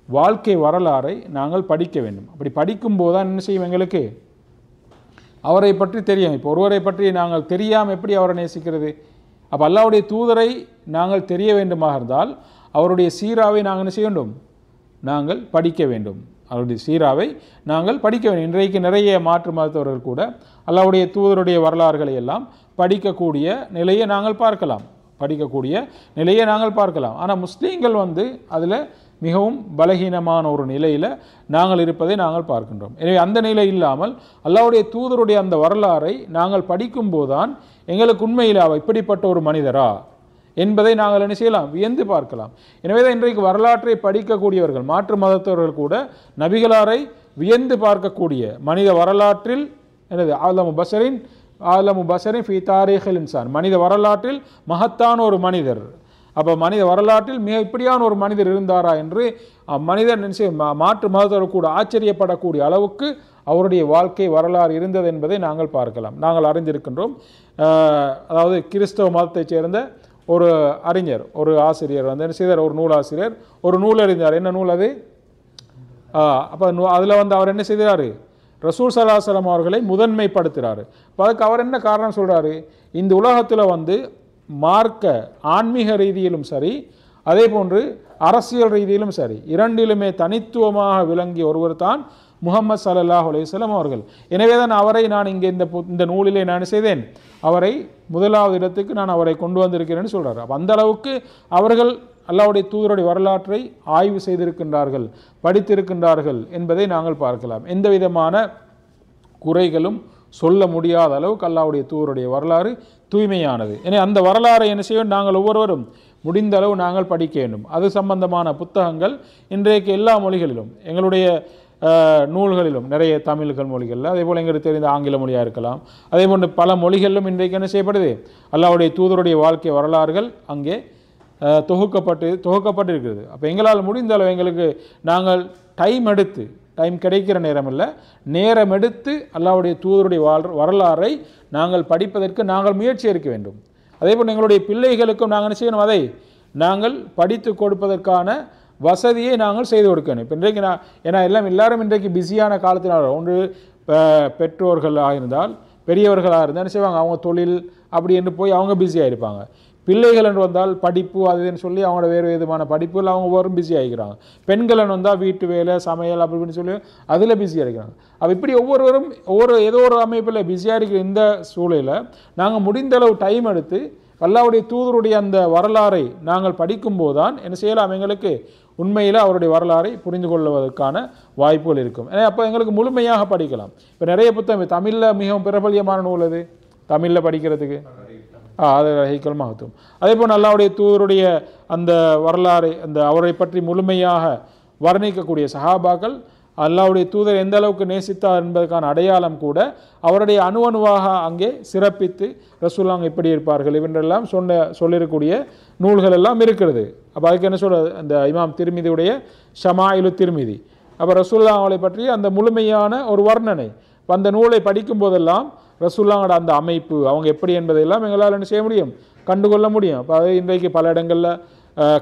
வாழ்க்கை வரலாறை நாங்கள் படிக்க வேண்டும். அப்படி படிக்கும்போது தான் என்ன செய்யும், எங்களுக்கு அவரை பற்றி தெரியும். இப்போ ஒருவரை பற்றி நாங்கள் தெரியாமல் எப்படி அவரை நேசிக்கிறது? அப்போ அல்லாஹ்வுடைய தூதரை நாங்கள் தெரிய வேண்டுமாக இருந்தால் அவருடைய சீராவை நாங்கள் என்ன செய்ய வேண்டும், நாங்கள் படிக்க வேண்டும். அவருடைய சீராவை நாங்கள் படிக்க வேண்டும். இன்றைக்கு நிறைய மாற்று மதத்தவர்கள் கூட அல்லாஹ்வுடைய தூதருடைய வரலாறுகளை எல்லாம் படிக்கக்கூடிய நிலையை நாங்கள் பார்க்கலாம். ஆனால் முஸ்லீம்கள் அதில் மிகவும் பலகீனமான ஒரு நிலையில் நாங்கள் இருப்பதை நாங்கள் பார்க்கின்றோம். எனவே அந்த நிலை இல்லாமல் அல்லாஹ்வுடைய தூதருடைய அந்த வரலாறை நாங்கள் படிக்கும்போதுதான் எங்களுக்கு உண்மையில் இப்படிப்பட்ட ஒரு மனிதரா, என்பதை நாங்கள் என்ன செய்யலாம், வியந்து பார்க்கலாம். எனவே தான் இன்றைக்கு வரலாற்றை படிக்கக்கூடியவர்கள், மாற்று மதத்தவர்கள் கூட நபிகளாரை வியந்து பார்க்கக்கூடிய மனித வரலாற்றில் என்னது ஆலமு பசரின் ஃபி தாரீஹில் இன்சான், மனித வரலாற்றில் மகத்தான ஒரு மனிதர். அப்போ மனித வரலாற்றில் மிக இப்படியான ஒரு மனிதர் இருந்தாரா என்று மனிதர் மாற்று மதத்தவர்கள் கூட ஆச்சரியப்படக்கூடிய அளவுக்கு அவருடைய வாழ்க்கை வரலாறு இருந்தது என்பதை நாங்கள் பார்க்கலாம். நாங்கள் அறிந்திருக்கின்றோம். அதாவது கிறிஸ்தவ மதத்தைச் சேர்ந்த ஒரு அறிஞர், ஒரு ஆசிரியர் வந்து என்ன செய்தார், ஒரு நூலாசிரியர் ஒரு நூல் அறிந்தார். என்ன நூல் அது? அப்போ அதில் வந்து அவர் என்ன செய்தார், ரசூல் ஸல்லல்லாஹு அலைஹி வஸல்லம் அவர்களை முதன்மைப்படுத்துகிறார். இப்போ அதுக்கு அவர் என்ன காரணம் சொல்கிறாரு, இந்த உலகத்தில் வந்து மார்க்க ஆன்மீக ரீதியிலும் சரி, அதே போன்று அரசியல் ரீதியிலும் சரி, இரண்டிலுமே தனித்துவமாக விளங்கிய ஒருவர் தான் முஹம்மது ஸல்லல்லாஹு அலைஹி வஸல்லம் அவர்கள். எனவே தான் அவரை நான் இங்கே இந்த நூலிலே நான் செய்தேன், அவரை முதலாவது இடத்துக்கு நான் அவரை கொண்டு வந்திருக்கிறேன்னு சொல்கிறார். அப்போ அந்த அளவுக்கு அவர்கள் அல்லாஹ்வுடைய தூதருடைய வரலாற்றை ஆய்வு செய்திருக்கின்றார்கள், படித்திருக்கின்றார்கள் என்பதை நாங்கள் பார்க்கலாம். எந்த விதமான குறைகளும் சொல்ல முடியாத அளவுக்கு அல்லாஹ்வுடைய தூதருடைய வரலாறு தூய்மையானது. எனவே அந்த வரலாறை என்ன செய்வோம், நாங்கள் ஒவ்வொருவரும் முடிந்த அளவு நாங்கள் படிக்க வேண்டும். அது சம்பந்தமான புத்தகங்கள் இன்றைக்கு எல்லா மொழிகளிலும், எங்களுடைய நூல்களிலும் நிறைய தமிழ்கள் மொழிகளில், அதே போல் எங்களுக்கு தெரிந்த ஆங்கில மொழியாக இருக்கலாம், அதே போன்று பல மொழிகளிலும் இன்றைக்கு என்ன செய்யப்படுது, அல்லாஹ்வுடைய தூதருடைய வாழ்க்கை வரலாறுகள் அங்கே தொகுக்கப்பட்டிருக்கிறது. அப்போ எங்களால் முடிந்த அளவு எங்களுக்கு நாங்கள் டைம் கிடைக்கிற நேரம் இல்லை, நேரம் எடுத்து அல்லாஹ்வுடைய தூதருடைய வரலாறை நாங்கள் படிப்பதற்கு நாங்கள் முயற்சி எடுக்க வேண்டும். அதே போல் எங்களுடைய பிள்ளைகளுக்கும் நாங்கள் என்ன செய்யணும், அதை நாங்கள் படித்து கொடுப்பதற்கான வசதியை நாங்கள் செய்து கொடுக்கணும். இப்போ இன்றைக்கு ஏன்னா எல்லாரும் இன்றைக்கு பிஸியான காலத்தினால், ஒன்று பெற்றோர்களாக இருந்தால், பெரியவர்களாக இருந்தால் என்ன செய்வாங்க, அவங்க தொழில் அப்படி என்று போய் அவங்க பிஸியாக இருப்பாங்க. பிள்ளைகள் என்று வந்தால் படிப்பு அதுன்னு சொல்லி அவங்களோட வேறு விதமான படிப்புகள் அவங்க ஒவ்வொரு பிஸி ஆகிக்கிறாங்க. பெண்கள் வந்தால் வீட்டு வேலை சமையல் அப்படின்னு சொல்லி அதில் பிஸியாக இருக்கிறாங்க. அப்போ இப்படி ஒவ்வொருவரும் ஏதோ ஒரு அமைப்பில் பிஸியாக இருக்கிற இந்த சூழலில் நாங்கள் முடிந்த அளவு டைம் எடுத்து அல்லாஹ்வுடைய தூதருடைய அந்த வரலாறை நாங்கள் படிக்கும்போது தான் என்ன செய்யலாம், எங்களுக்கு உண்மையில் அவருடைய வரலாறை புரிந்து கொள்வதற்கான வாய்ப்புகள் இருக்கும். ஏன்னா அப்போ எங்களுக்கு முழுமையாக படிக்கலாம். இப்போ நிறைய புத்தகம் தமிழில் மிகவும் பிரபல்யமான நூல் அது தமிழில் படிக்கிறதுக்கு அது ரஹீக்குல் மக்தூம். அதே போல் அல்லாஹ்வுடைய தூதருடைய அந்த வரலாறை அவரை பற்றி முழுமையாக வர்ணிக்கக்கூடிய சஹாபாக்கள் அல்லாஹ்வுடைய தூதர் எந்த அளவுக்கு நேசித்தார் என்பதற்கான அடையாளம் கூட அவருடைய அணுவாக அங்கே சிறப்பித்து ரசூலுல்லாஹ் எப்படி இருப்பார்கள் இவன்றெல்லாம் சொல்லிருக்கக்கூடிய நூல்கள் எல்லாம் இருக்கிறது. அப்போ அதுக்கு என்ன சொல்ற, அந்த இமாம் திர்மிதியுடைய ஷமாயிலு திர்மிதி, அப்போ ரசூலுல்லாஹ் அவளை பற்றி அந்த முழுமையான ஒரு வர்ணனை. அந்த நூலை படிக்கும் போதெல்லாம் ரசூலுல்லாஹோட அந்த அமைப்பு அவங்க எப்படி என்பதையெல்லாம் எங்களால் என்ன செய்ய முடியும், கண்டுகொள்ள முடியும். அப்போ அது இன்றைக்கு பல இடங்களில்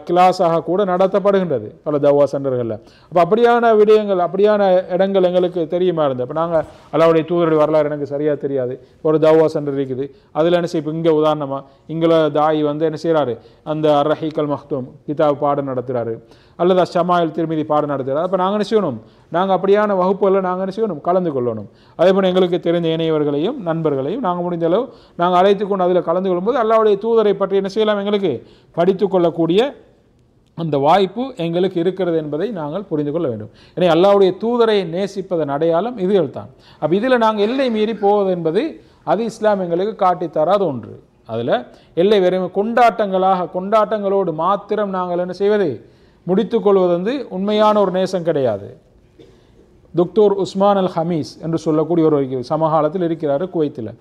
கிளாஸாக கூட நடத்தப்படுகின்றது, பல தவா சென்டர்களில். அப்போ அப்படியான விடயங்கள், அப்படியான இடங்கள் எங்களுக்கு தெரியுமா இருந்தது. இப்போ நாங்கள் அல்லாஹ்வுடைய தூதருடைய வரலாறு எனக்கு சரியாக தெரியாது, ஒரு தவா சென்டர் இருக்குது, அதில் என்ன செய்ய, இப்போ இங்கே உதாரணமாக இங்கே தாய் வந்து என்ன செய்கிறாரு, அந்த ரஹீக்குல் மக்தூம் கிதாப் பாடம் நடத்துகிறாரு, அல்லது ஷமாயில் திர்மிதி பாடம் நடத்துகிறார். அப்போ நாங்கள் என்ன செய்யணும், நாங்கள் அப்படியான வகுப்புகளில் நாங்கள் என்ன செய்யணும், கலந்து கொள்ளணும். அதே போல் எங்களுக்கு தெரிந்த இணையவர்களையும் நண்பர்களையும் நாங்கள் முடிந்த அளவு நாங்கள் அழைத்து கொண்டு அதில் கலந்து கொள்ளும்போது அல்லாஹ்வுடைய தூதரை பற்றி என்ன செய்யலாம், எங்களுக்கு படித்து கொள்ளக்கூடிய அந்த வாய்ப்பு எங்களுக்கு இருக்கிறது என்பதை நாங்கள் புரிந்து கொள்ள வேண்டும். எனவே அல்லாஹ்வுடைய தூதரை நேசிப்பதன் அடையாளம் இதுகள் தான். அப்போ இதில் நாங்கள் எல்லை மீறி போவது என்பது அது இஸ்லாம் எங்களுக்கு காட்டித்தராத ஒன்று. அதில் எல்லை வெறும் கொண்டாட்டங்களோடு மாத்திரம் நாங்கள் என்ன செய்வது, முடித்துக்கொள்வது வந்து உண்மையான ஒரு நேசம் கிடையாது. துக்தூர் உஸ்மான் அல் ஹமீஸ் என்று சொல்லக்கூடிய ஒரு சமகாலத்தில் இருக்கிறார் குவைத்தில்.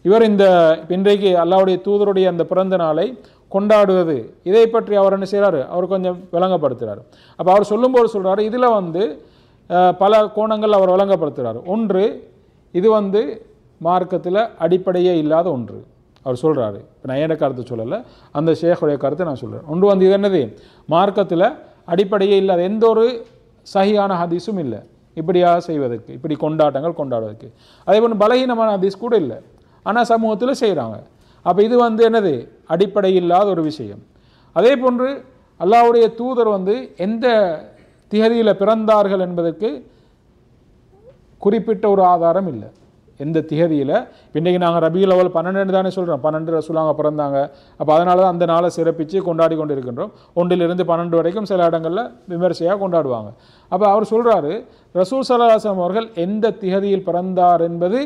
இவர் இன்றைக்கு அல்லாஹ்வுடைய தூதருடைய அந்த பிறந்த நாளை கொண்டாடுவது, இதை பற்றி அவர் என்ன செய்கிறாரு, அவர் கொஞ்சம் விளங்கப்படுத்துகிறார். அப்போ அவர் சொல்லும்போது சொல்கிறாரு, இதில் வந்து பல கோணங்கள் அவர் விளங்கப்படுத்துகிறார். ஒன்று, இது வந்து மார்க்கத்தில் அடிப்படையே இல்லாத ஒன்று அவர் சொல்கிறாரு. இப்போ நான் என்ன கருத்து சொல்லலை, அந்த ஷேഖுடைய கருத்தை நான் சொல்கிறேன். ஒன்று வந்து இது என்னது, மார்க்கத்தில் அடிப்படையே இல்லாத எந்த ஒரு சஹியான ஹதீஸும் இல்லை இப்படியாக செய்வதற்கு, இப்படி கொண்டாடுவதற்கு. அதே போன்று பலகீனமான ஹதீஸ் கூட இல்லை, ஆனால் சமூகத்தில் செய்கிறாங்க. அப்போ இது வந்து என்னது, அடிப்படை இல்லாத ஒரு விஷயம். அதே போன்று அல்லாஹ்வுடைய தூதர் வந்து எந்த திகதியில் பிறந்தார்கள் என்பதற்கு குறிப்பிட்ட ஒரு ஆதாரம் இல்லை. எந்த திகதியில், இன்றைக்கு நாங்கள் ரபியுல் அவ்வல் 12 தானே சொல்கிறோம், 12 ரசூலுல்லாஹ் பிறந்தாங்க. அப்போ அதனால தான் அந்த நாளை சிறப்பித்து கொண்டாடி கொண்டு இருக்கின்றோம். 1லிருந்து 12 வரைக்கும் சில இடங்களில் விமர்சையாக கொண்டாடுவாங்க. அப்போ அவர் சொல்கிறாரு, ரசூல் ஸல்லல்லாஹு அலைஹி வஸல்லம் அவர்கள் எந்த திகதியில் பிறந்தார் என்பது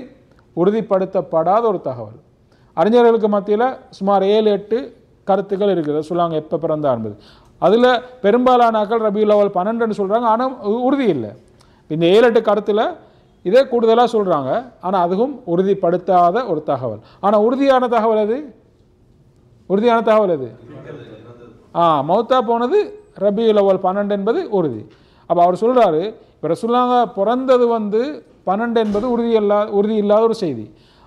உறுதிப்படுத்தப்படாத ஒரு தகவல். அறிஞர்களுக்கு மத்தியில் சுமார் 7-8 கருத்துக்கள் இருக்குது சொல்லுவாங்க எப்போ பிறந்தா என்பது. அதில் பெரும்பாலானாக்கள் ரபியுல் அவ்வல் 12 சொல்கிறாங்க, ஆனால் உறுதி இல்லை. இந்த 7-8 கருத்தில் இதே கூடுதலாக சொல்கிறாங்க, ஆனால் அதுவும் உறுதிப்படுத்தாத ஒரு தகவல். ஆனால் உறுதியான தகவல் எது? மௌத்தா போனது ரபியுல் அவ்வல் 12 என்பது உறுதி. அப்போ அவர் சொல்கிறாரு, இப்போ ரசூலுல்லாஹ் பிறந்தது 12 என்பது உறுதி இல்லாத ஒரு செய்தி,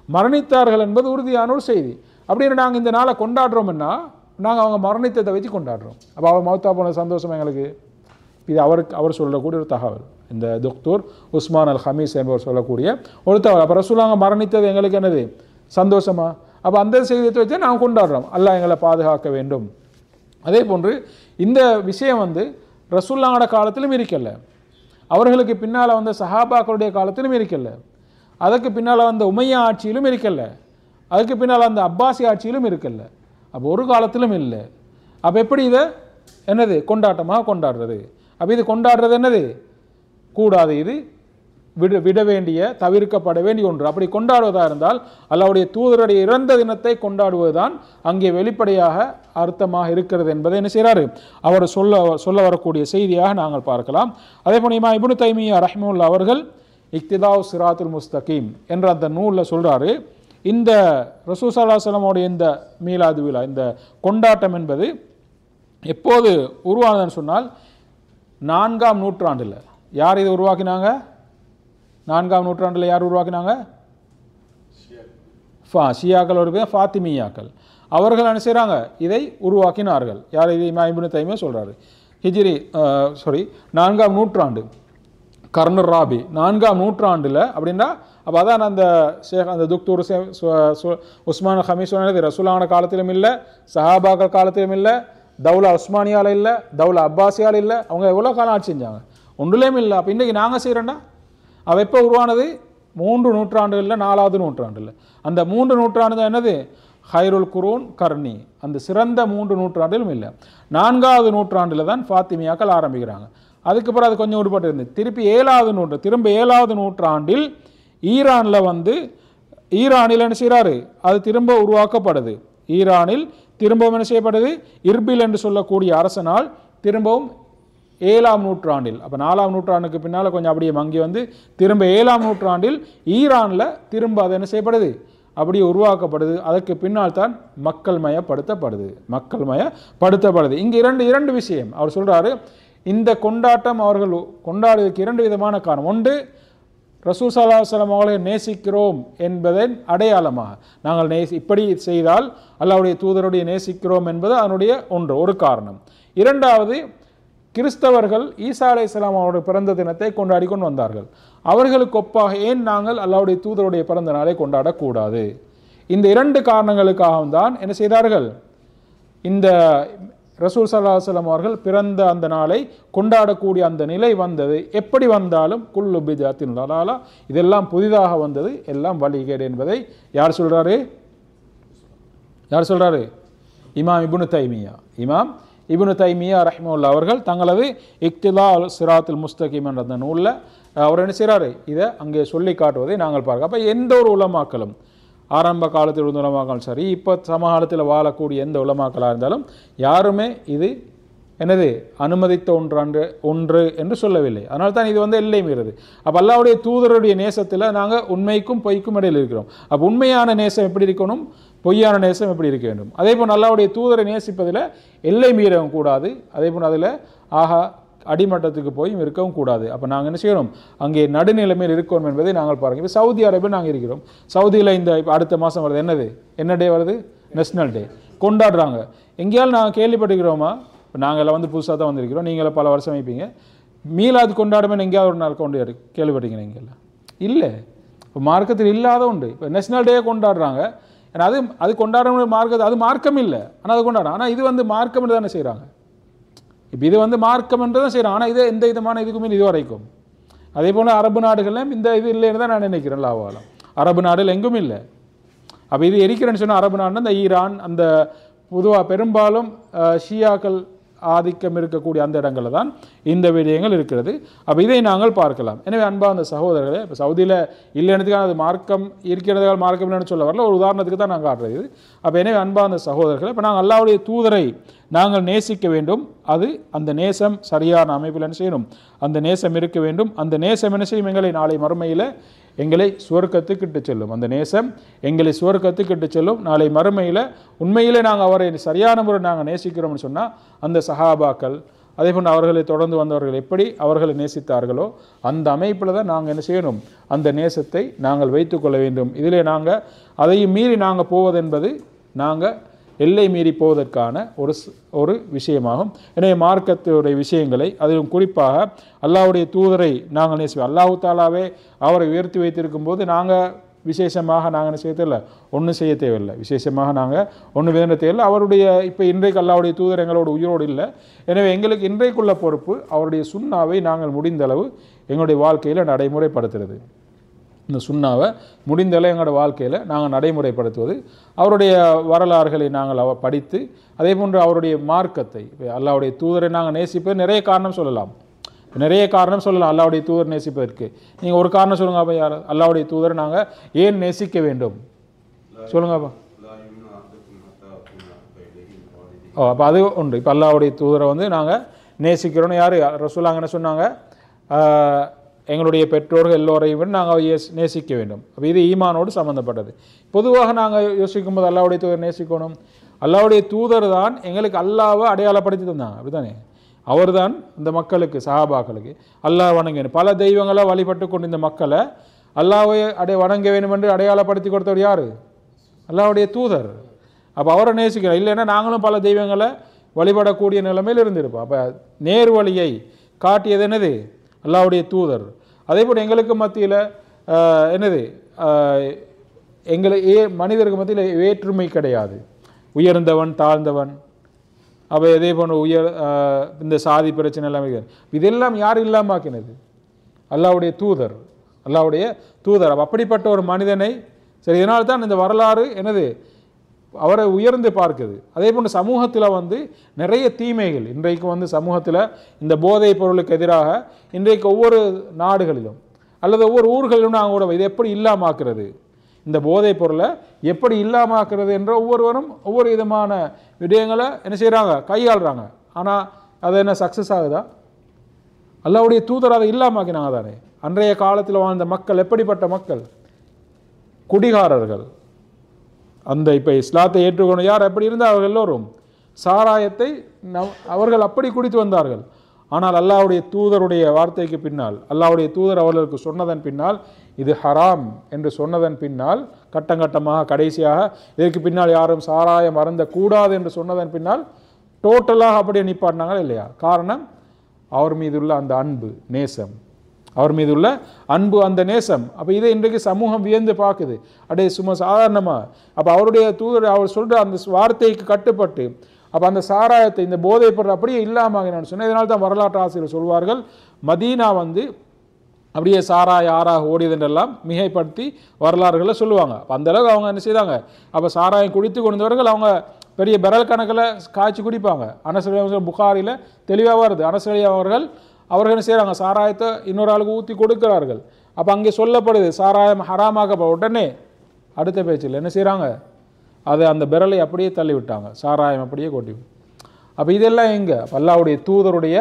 மரணித்தார்கள் என்பது உறுதியான ஒரு செய்தி. அப்படின்னு நாங்கள் இந்த நாளை கொண்டாடுறோம்னா நாங்கள் அவங்க மரணித்ததை வச்சு கொண்டாடுறோம். அப்போ அவர் மௌத்தா போன சந்தோஷம் எங்களுக்கு. இது அவர் சொல்லக்கூடிய ஒரு தகவல். இந்த டாக்டர் உஸ்மான் அல் ஹமீஸ் என்பவர் சொல்லக்கூடிய ஒரு தகவல். அப்போ ரசூலுல்லாஹ் மரணித்தது எங்களுக்கு என்னது? சந்தோஷமா? அப்போ அந்த செய்தியை வச்சு நாங்கள் கொண்டாடுறோம். அல்லாஹ் எங்களை பாதுகாக்க வேண்டும். அதே போன்று இந்த விஷயம் ரசூலுல்லாஹோட காலத்திலும் இருக்கல, அவர்களுக்கு பின்னால் வந்த சஹாபாக்களுடைய காலத்திலும் இருக்கல, அதுக்கு பின்னால் வந்த உமையா ஆட்சியிலும் இருக்கல, அதுக்கு பின்னால் அந்த அப்பாசி ஆட்சியிலும் இருக்கல. அப்போ ஒரு காலத்திலும் இல்லை. அப்போ எப்படி இதை என்னது கொண்டாட்டமாக கொண்டாடுறது? அப்போ இது கொண்டாடுறது என்னது? கூடாது. இது விட வேண்டிய, தவிர்க்கப்பட வேண்டிய ஒன்று. அப்படி கொண்டாடுவதாக இருந்தால் அல்லாஹ்வுடைய தூதருடைய இறந்த தினத்தை கொண்டாடுவதுதான் அங்கே வெளிப்படையாக அர்த்தமாக இருக்கிறது என்பதை என்ன செய்கிறாரு அவர் சொல்ல வரக்கூடிய செய்தியாக நாங்கள் பார்க்கலாம். அதே போல் இமாம் இப்னு தைமிய்யா ரஹ்மத்துல்லாஹி அவர்கள் இக்திதாஉ சிராத்துல் முஸ்தகீம் என்ற அந்த நூலில் சொல்கிறாரு, இந்த ரசூல் ஸல்லல்லாஹு அலைஹி வஸல்லம் இந்த மீலாது விழா, இந்த கொண்டாட்டம் என்பது எப்போது உருவானதுன்னு சொன்னால் 4ஆம் நூற்றாண்டில். யார் இதை உருவாக்கினாங்க? 4ஆம் நூற்றாண்டில் யார் உருவாக்கினாங்க? ஷியாக்கள் ஒரு பேர் ஃபாத்திமியாக்கள். அவர்கள் என்ன செய்கிறாங்க? இதை உருவாக்கினார்கள். யார்? இது இமாம் இப்னு தைமிய்யா சொல்கிறாரு. ஹிஜ்ரி 4ஆம் நூற்றாண்டு, கர்னு ராபி 4ஆம் நூற்றாண்டில். அப்படின்னா அப்போ அதான் அந்த துக்தூர் உஸ்மான் ஹமீஸ் சொன்னது ரசூலுல்லாஹ் காலத்திலும் இல்லை, சஹாபாக்கள் காலத்திலும் இல்லை, தௌலா உஸ்மானியால் இல்லை, தௌலா அப்பாசியால் இல்லை. அவங்க எவ்வளோ காலம் ஆட்சி செஞ்சாங்க? ஒன்றுலேயும் இல்லை. அப்போ இன்றைக்கி நாங்கள் செய்கிறோன்னா அவ எப்போ உருவானது? 3 நூற்றாண்டுகளில், 4ஆவது நூற்றாண்டில். அந்த 3 நூற்றாண்டு தான் என்னது? ஹைருல் குரூன் கர்னி. அந்த சிறந்த 3 நூற்றாண்டிலும் இல்லை. 4ஆவது நூற்றாண்டில் தான் ஃபாத்திமியாக்கள் ஆரம்பிக்கிறாங்க. அதுக்கப்புறம் அது கொஞ்சம் விடுபட்டு இருந்து திருப்பி 7ஆவது நூற்றாண்டில் ஈரானில் என்ன செய்கிறாரு? அது திரும்ப உருவாக்கப்படுது. ஈரானில் திரும்பவும் என்ன செய்யப்படுது? இர்பில் என்று சொல்லக்கூடிய அரசனால் திரும்பவும் 7ஆம் நூற்றாண்டில், அப்போ 4ஆம் நூற்றாண்டுக்கு பின்னால் கொஞ்சம் அப்படியே மங்கி திரும்ப 7ஆம் நூற்றாண்டில் ஈரானில் திரும்ப அது என்ன செய்யப்படுது? அப்படியே உருவாக்கப்படுது. அதற்கு பின்னால் தான் மக்கள் மயப்படுத்தப்படுது. இங்கே இரண்டு விஷயம் அவர் சொல்கிறாரு. இந்த கொண்டாட்டம் அவர்கள் கொண்டாடுவதற்கு 2 விதமான காரணம். ஒன்று, ரசூல் ஸல்லல்லாஹு அலைஹி வஸல்லம் அவர்களை நேசிக்கிறோம் என்பதன் அடையாளமாக நாங்கள் இப்படி செய்தால் அல்லாஹ்வுடைய தூதருடைய நேசிக்கிறோம் என்பது அதனுடைய ஒரு காரணம். 2வது, கிறிஸ்தவர்கள் ஈசா அலைஹிஸ்ஸலாம் அவருடைய பிறந்த தினத்தை கொண்டாடி கொண்டு வந்தார்கள். அவர்களுக்கு ஒப்பாக ஏன் நாங்கள் அல்லாஹ்வுடைய தூதருடைய பிறந்த நாளை கொண்டாடக்கூடாது? இந்த 2 காரணங்களுக்காகவும் தான் என்ன செய்தார்கள்? இந்த ரசூல் ஸல்லல்லாஹு அலைஹி வஸல்லம் அவர்கள் பிறந்த அந்த நாளை கொண்டாடக்கூடிய அந்த நிலை வந்தது. எப்படி வந்தாலும் குல்லு பித்அத்தின் லலாலா, இதெல்லாம் புதிதாக வந்தது, எல்லாம் வழிகேடு என்பதை யார் சொல்றாரு? இமாம் இப்னு தைமிய்யா ரஹ்மத்துல்லாஹி அவர்கள் தங்களது இக்திதாஉ சிராத்துல் முஸ்தகீம் என்ற அந்த நூலில் அவர் என்ன செய்கிறாரு? இதை அங்கே சொல்லி காட்டுவதை நாங்கள் பார்க்க. அப்போ எந்த ஒரு உலமாக்களும், ஆரம்ப காலத்தில் இருந்த உலமாக்கள் சரி, இப்போ சமகாலத்தில் வாழக்கூடிய எந்த உலமாக்களாக இருந்தாலும் யாருமே இது என்னது அனுமதித்த ஒன்று என்று சொல்லவில்லை. அதனால தான் இது எல்லை மீறுது. அப்போ அல்லாஹ்வுடைய தூதருடைய நேசத்தில் நாங்கள் உண்மைக்கும் பொய்க்கும் இடையில் இருக்கிறோம். அப்போ உண்மையான நேசம் எப்படி இருக்கணும், பொய்யான நேசம் எப்படி இருக்க வேண்டும். அதே போல் அல்லாஹ்வுடைய தூதரை நேசிப்பதில் எல்லை மீறவும் கூடாது, அதே போல் அதில் அடிமட்டத்துக்கு போய் இருக்கவும் கூடாது. அப்போ நாங்கள் என்ன செய்யணும்? அங்கே நடுநிலைமையில் இருக்கணும் என்பதை நாங்கள் பாருங்கள். இப்போ சவுதி அரேபியா நாங்கள் இருக்கிறோம். சவுதியில் இப்போ அடுத்த மாதம் வருது, என்ன டே வருது? நேஷ்னல் டே கொண்டாடுறாங்க. எங்கேயாலும் நாங்கள் கேள்விப்பட்டுக்கிறோமா? இப்போ நாங்கள் புதுசாக தான் வந்திருக்கிறோம், நீங்களும் பல வருஷம் வைப்பீங்க. மீலாது கொண்டாடுமே எங்கேயாவது ஒரு நாள் கேள்விப்பட்டீங்க? எங்கெல்லாம் இல்லை. இப்போ மார்க்கத்தில் இல்லாத உண்டு. இப்போ நேஷ்னல் டே கொண்டாடுறாங்க. ஏன்னா அது கொண்டாடுற மார்க்கத்தை, அது மார்க்கம் இல்லை, ஆனால் அது கொண்டாடுறாங்க. ஆனால் இது மார்க்கம் என்று தானே செய்கிறாங்க. இப்போ இது மார்க்கம் என்று தான் செய்கிறாங்க. ஆனால் இது எந்த விதமான இதுக்குமே இது வரைக்கும். அதே போல் அரபு நாடுகள்லாம் இந்த இது இல்லைன்னு தான் நான் நினைக்கிறேன். லாவாலம் அரபு நாடுகள் எங்கும் இல்லை. அப்போ இது எரிக்கிறேன்னு சொன்னால் அரபு நாடுனா இந்த ஈரான், அந்த பொதுவாக பெரும்பாலும் ஷியாக்கள் ஆதிக்கம் இருக்கக்கூடிய அந்த இடங்களில் தான் இந்த விடயங்கள் இருக்கிறது. அப்போ இதை நாங்கள் பார்க்கலாம். எனவே அன்பார்ந்த சகோதரர்களே, இப்போ சவுதியில் இல்லைன்றதுக்கான அது மார்க்கம் இருக்கிறதுக்காக மார்க்கம் இல்லைன்னு சொல்ல வரல, ஒரு உதாரணத்துக்கு தான் நாங்கள் காட்டுறது. அப்போ எனவே அன்பார்ந்த சகோதரர்களே, இப்போ நாங்கள் அல்லாஹ்வுடைய தூதரை நாங்கள் நேசிக்க வேண்டும். அது அந்த நேசம் சரியான அமைப்பில் என்ன செய்யணும், அந்த நேசம் இருக்க வேண்டும். அந்த நேசம் என்ன செய்யும், எங்களை நாளை மறுமையில் எங்களை சுவர்க்கத்துக்கு இட்டு செல்லும். அந்த நேசம் எங்களை சுவர்க்கத்துக்கு இட்டு செல்லும். நாளை மறுமையில் உண்மையிலே நாங்கள் அவரை சரியான முறை நாங்கள் நேசிக்கிறோம்னு சொன்னால், அந்த சஹாபாக்கள் அதே போன்று அவர்களை தொடர்ந்து வந்தவர்கள் எப்படி அவர்களை நேசித்தார்களோ அந்த அமைப்பில் தான் நாங்கள் என்ன செய்யணும், அந்த நேசத்தை நாங்கள் வைத்துக்கொள்ள வேண்டும். இதிலே நாங்கள் அதையும் மீறி நாங்கள் போவதென்பது நாங்கள் எல்லை மீறி போவதற்கான ஒரு விஷயமாகும். எனவே மார்க்கத்துடைய விஷயங்களை அதிலும் குறிப்பாக அல்லாஹ்வுடைய தூதரை நாங்கள் நேசிப்போம். அல்லாஹு தாலாவே அவரை உயர்த்தி வைத்திருக்கும் போது நாங்கள் விசேஷமாக நாங்கள் என்ன செய்ய தேவையில்லை, ஒன்றும் செய்ய தேவையில்லை. விசேஷமாக நாங்கள் ஒன்றும் வேண்ட தேவையில்லை. அவருடைய இப்போ இன்றைக்கு அல்லாஹ்வுடைய தூதர் எங்களோட உயிரோடு இல்லை. எனவே எங்களுக்கு இன்றைக்குள்ள பொறுப்பு அவருடைய சுன்னாவை நாங்கள் முடிந்தளவு எங்களுடைய வாழ்க்கையில் நடைமுறைப்படுத்துறது. இந்த சுன்னாவை முடிந்தளவு எங்களோட வாழ்க்கையில் நாங்கள் நடைமுறைப்படுத்துவது, அவருடைய வரலாறுகளை நாங்கள் படித்து அதே போன்று அவருடைய மார்க்கத்தை, அல்லாஹ்வுடைய தூதரை நாங்கள் நேசிப்பது நிறைய காரணம் சொல்லலாம். அல்லாஹ்வுடைய தூதர் நேசிப்பதற்கு நீங்கள் ஒரு காரணம் சொல்லுங்க அப்போ. யார் அல்லாஹ்வுடைய தூதரை நாங்கள் ஏன் நேசிக்க வேண்டும் சொல்லுங்கப்பா. அப்போ அது உண்டு. இப்போ அல்லாஹ்வுடைய தூதரை வந்து நாங்கள் நேசிக்கிறோன்னு யார் ரசூலுல்லாஹ் என்ன சொன்னாங்க, எங்களுடைய பெற்றோர்கள் எல்லோரையும் நாங்கள் நேசிக்க வேண்டும். அப்போ இது ஈமானோடு சம்மந்தப்பட்டது. பொதுவாக நாங்கள் யோசிக்கும் போது அல்லாஹ்வுடைய தூதர் நேசிக்கணும். அல்லாஹ்வுடைய தூதர் தான் எங்களுக்கு அல்லாஹ்வை அடையாளப்படுத்தி தந்தாங்க, அப்படித்தானே? அவர் தான் இந்த மக்களுக்கு சஹாபாக்களுக்கு அல்லாஹ் வணங்கணும். பல தெய்வங்களை வழிபட்டு கொண்டு இந்த மக்களை அல்லாஹ்வை வணங்க வேண்டும் என்று அடையாளப்படுத்தி கொடுத்தவர் யார்? அல்லாஹ்வுடைய தூதர். அப்போ அவரை நேசிக்கிறோம். இல்லைன்னா நாங்களும் பல தெய்வங்களை வழிபடக்கூடிய நிலைமையில் இருந்திருப்போம். அப்போ நேர் வழியை காட்டியது என்னது? அல்லாஹ்வுடைய தூதர். அதே போல் எங்களுக்கு மத்தியில் என்னது, மனிதருக்கு மத்தியில் வேற்றுமை கிடையாது. உயர்ந்தவன் தாழ்ந்தவன், அப்போ இதே போன்ற இந்த சாதி பிரச்சனை எல்லாமே இதெல்லாம் யார் இல்லாமல் ஆக்கினது? அல்லாஹ்வுடைய தூதர். அப்படிப்பட்ட ஒரு மனிதனை சரி, இதனால் தான் இந்த வரலாறு என்னது அவரை உயர்ந்து பார்க்குது. அதே போன்று சமூகத்தில் வந்து நிறைய தீமைகள் இன்றைக்கு வந்து சமூகத்தில் இந்த போதைப் பொருளுக்கு எதிராக இன்றைக்கு ஒவ்வொரு நாடுகளிலும் அல்லது ஒவ்வொரு ஊர்களிலும் நாங்கள் கூட இது எப்படி இல்லாமாக்குறது, இந்த போதைப் பொருளை எப்படி இல்லாமாக்குறது என்ற ஒவ்வொருவரும் ஒவ்வொரு விதமான விடயங்களை என்ன செய்கிறாங்க, கையாளுறாங்க. ஆனால் அது என்ன சக்ஸஸ் ஆகுதா? அல்லாஹ்வுடைய தூதர் அதை இல்லாமாக்கினாங்க தானே. அன்றைய காலத்தில் வாழ்ந்த மக்கள் எப்படிப்பட்ட மக்கள்? குடிகாரர்கள். அந்த இப்போ இஸ்லாத்தை ஏற்றுக்கொண்டு யார் எப்படி இருந்தால் அவர்கள் எல்லோரும் சாராயத்தை அவர்கள் அப்படி குடித்து வந்தார்கள். ஆனால் அல்லாஹ்வுடைய தூதருடைய வார்த்தைக்கு பின்னால், அல்லாஹ்வுடைய தூதர் அவர்களுக்கு சொன்னதன் பின்னால், இது ஹராம் என்று சொன்னதன் பின்னால், கட்டங்கட்டமாக கடைசியாக இதற்கு பின்னால் யாரும் சாராயம் அருந்தக்கூடாது என்று சொன்னதன் பின்னால் டோட்டலாக அப்படியே நிப்பாட்டினாங்க இல்லையா? காரணம் அவர் மீதுள்ள அந்த அன்பு நேசம், அவர் மீது உள்ள அன்பு அந்த நேசம். அப்போ இதை இன்றைக்கு சமூகம் வியந்து பார்க்குது. அப்படியே சும்மா சாதாரணமாக அப்போ அவருடைய தூதர் அவர் சொல்கிற அந்த வார்த்தைக்கு கட்டுப்பட்டு அப்போ அந்த சாராயத்தை இந்த போதைப் பொருள் அப்படியே இல்லாமல் நான் சொன்னேன். இதனால தான் வரலாற்று ஆசிரியர் சொல்வார்கள், மதீனா வந்து அப்படியே சாராய ஆறாக ஓடியதென்றெல்லாம் மிகைப்படுத்தி வரலாறுகளை சொல்லுவாங்க. அப்போ அந்தளவுக்கு அவங்க என்ன செய்தாங்க, அப்போ சாராயம் குடித்து கொண்டவர்கள் அவங்க பெரிய பெரல் கணக்கில் காய்ச்சி குடிப்பாங்க. அனஸ் புகாரில் தெளிவாக வருது. அனஸ் அவர்கள் என்ன செய்கிறாங்க, சாராயத்தை இன்னொரு ஆளுக்கு ஊற்றி கொடுக்கிறார்கள். அப்போ அங்கே சொல்லப்படுது சாராயம் ஹராமாக உடனே அடுத்த பேச்சில் என்ன செய்கிறாங்க, அதை அந்த பெரலை அப்படியே தள்ளி விட்டாங்க, சாராயம் அப்படியே கொட்டி. அப்போ இதெல்லாம் எங்கே? அல்லாஹ்வுடைய தூதருடைய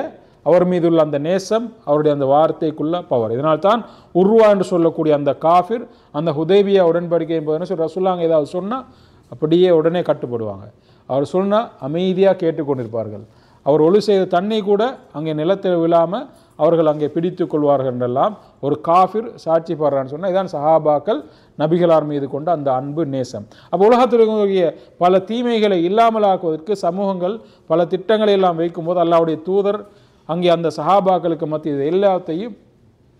அவர் மீது உள்ள அந்த நேசம், அவருடைய அந்த வார்த்தைக்குள்ள பவர். இதனால்தான் உருவா என்று சொல்லக்கூடிய அந்த காஃபிர் அந்த ஹுதைபியா உடன்படிக்கை என்பதுன்னு சொல்லி ரசூலுல்லாஹ் ஏதாவது சொன்னால் அப்படியே உடனே கட்டுப்படுவாங்க. அவர் சொன்னால் அமைதியாக கேட்டுக்கொண்டிருப்பார்கள். அவர் ஒளி செய்த தண்ணி கூட அங்கே நிலத்தில் விழாமல் அவர்கள் அங்கே பிடித்து கொள்வார்கள் என்றெல்லாம் ஒரு காஃபிர் சாட்சி பாடுறான்னு சொன்னால் இதான் சஹாபாக்கள் நபிகளார் மீது கொண்ட அந்த அன்பு நேசம். அப்போ உலகத்திற்குரிய பல தீமைகளை இல்லாமல் ஆக்குவதற்கு சமூகங்கள் பல திட்டங்களை எல்லாம் வைக்கும்போது அல்லாஹ்வுடைய தூதர் அங்கே அந்த சஹாபாக்களுக்கு மத்திய எல்லாத்தையும்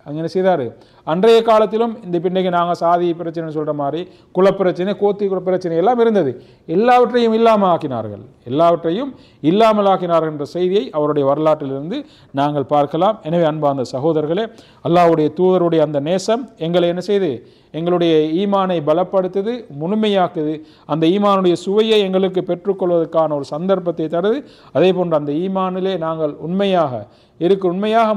அங்கே என்ன செய்தார்? அன்றைய காலத்திலும் இந்த பின்னைக்கு நாங்கள் சாதி பிரச்சனைன்னு சொல்கிற மாதிரி குலப்பிரச்சனை, கோத்தி பிரச்சனை எல்லாம் இருந்தது. எல்லாவற்றையும் இல்லாமல் ஆக்கினார்கள், எல்லாவற்றையும் இல்லாமல் ஆக்கினார்கள் என்ற செய்தியை அவருடைய வரலாற்றிலிருந்து நாங்கள் பார்க்கலாம். எனவே அன்பார்ந்த சகோதரர்களே, அல்லாஹ்வுடைய தூதருடைய அந்த நேசம் எங்களை என்ன செய்து? எங்களுடைய ஈமானை பலப்படுத்துது, முழுமையாக்குது. அந்த ஈமானுடைய சுவையை எங்களுக்கு பெற்றுக்கொள்வதற்கான ஒரு சந்தர்ப்பத்தை தருது. அதே போன்று அந்த ஈமானிலே நாங்கள் உண்மையாக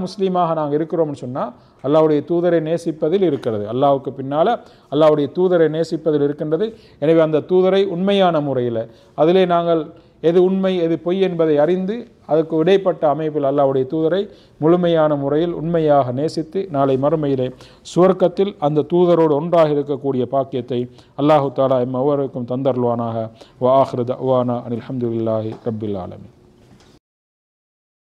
முஸ்லீமாக நாங்கள் இருக்கிறோம்னு சொன்னால் அல்லாஹ்வுடைய தூதரை நேசிப்பதில் இருக்கிறது. அல்லாஹ்வுக்கு பின்னால் அல்லாஹ்வுடைய தூதரை நேசிப்பதில் இருக்கின்றது. எனவே அந்த தூதரை உண்மையான முறையில் அதிலே நாங்கள் எது உண்மை எது பொய் என்பதை அறிந்து அதற்கு இடைப்பட்ட அமைப்பில் அல்லாஹ்வுடைய தூதரை முழுமையான முறையில் உண்மையாக நேசித்து நாளை மறுமையிலே சுவர்க்கத்தில் அந்த தூதரோடு ஒன்றாக இருக்கக்கூடிய பாக்கியத்தை அல்லாஹு தஆலா எம் ஒவ்வொருவருக்கும் தந்தருள்வானாக. வ ஆகிரு தஅவானா அனில் ஹம்துலில்லாஹி ரப்பில் ஆலமீன்.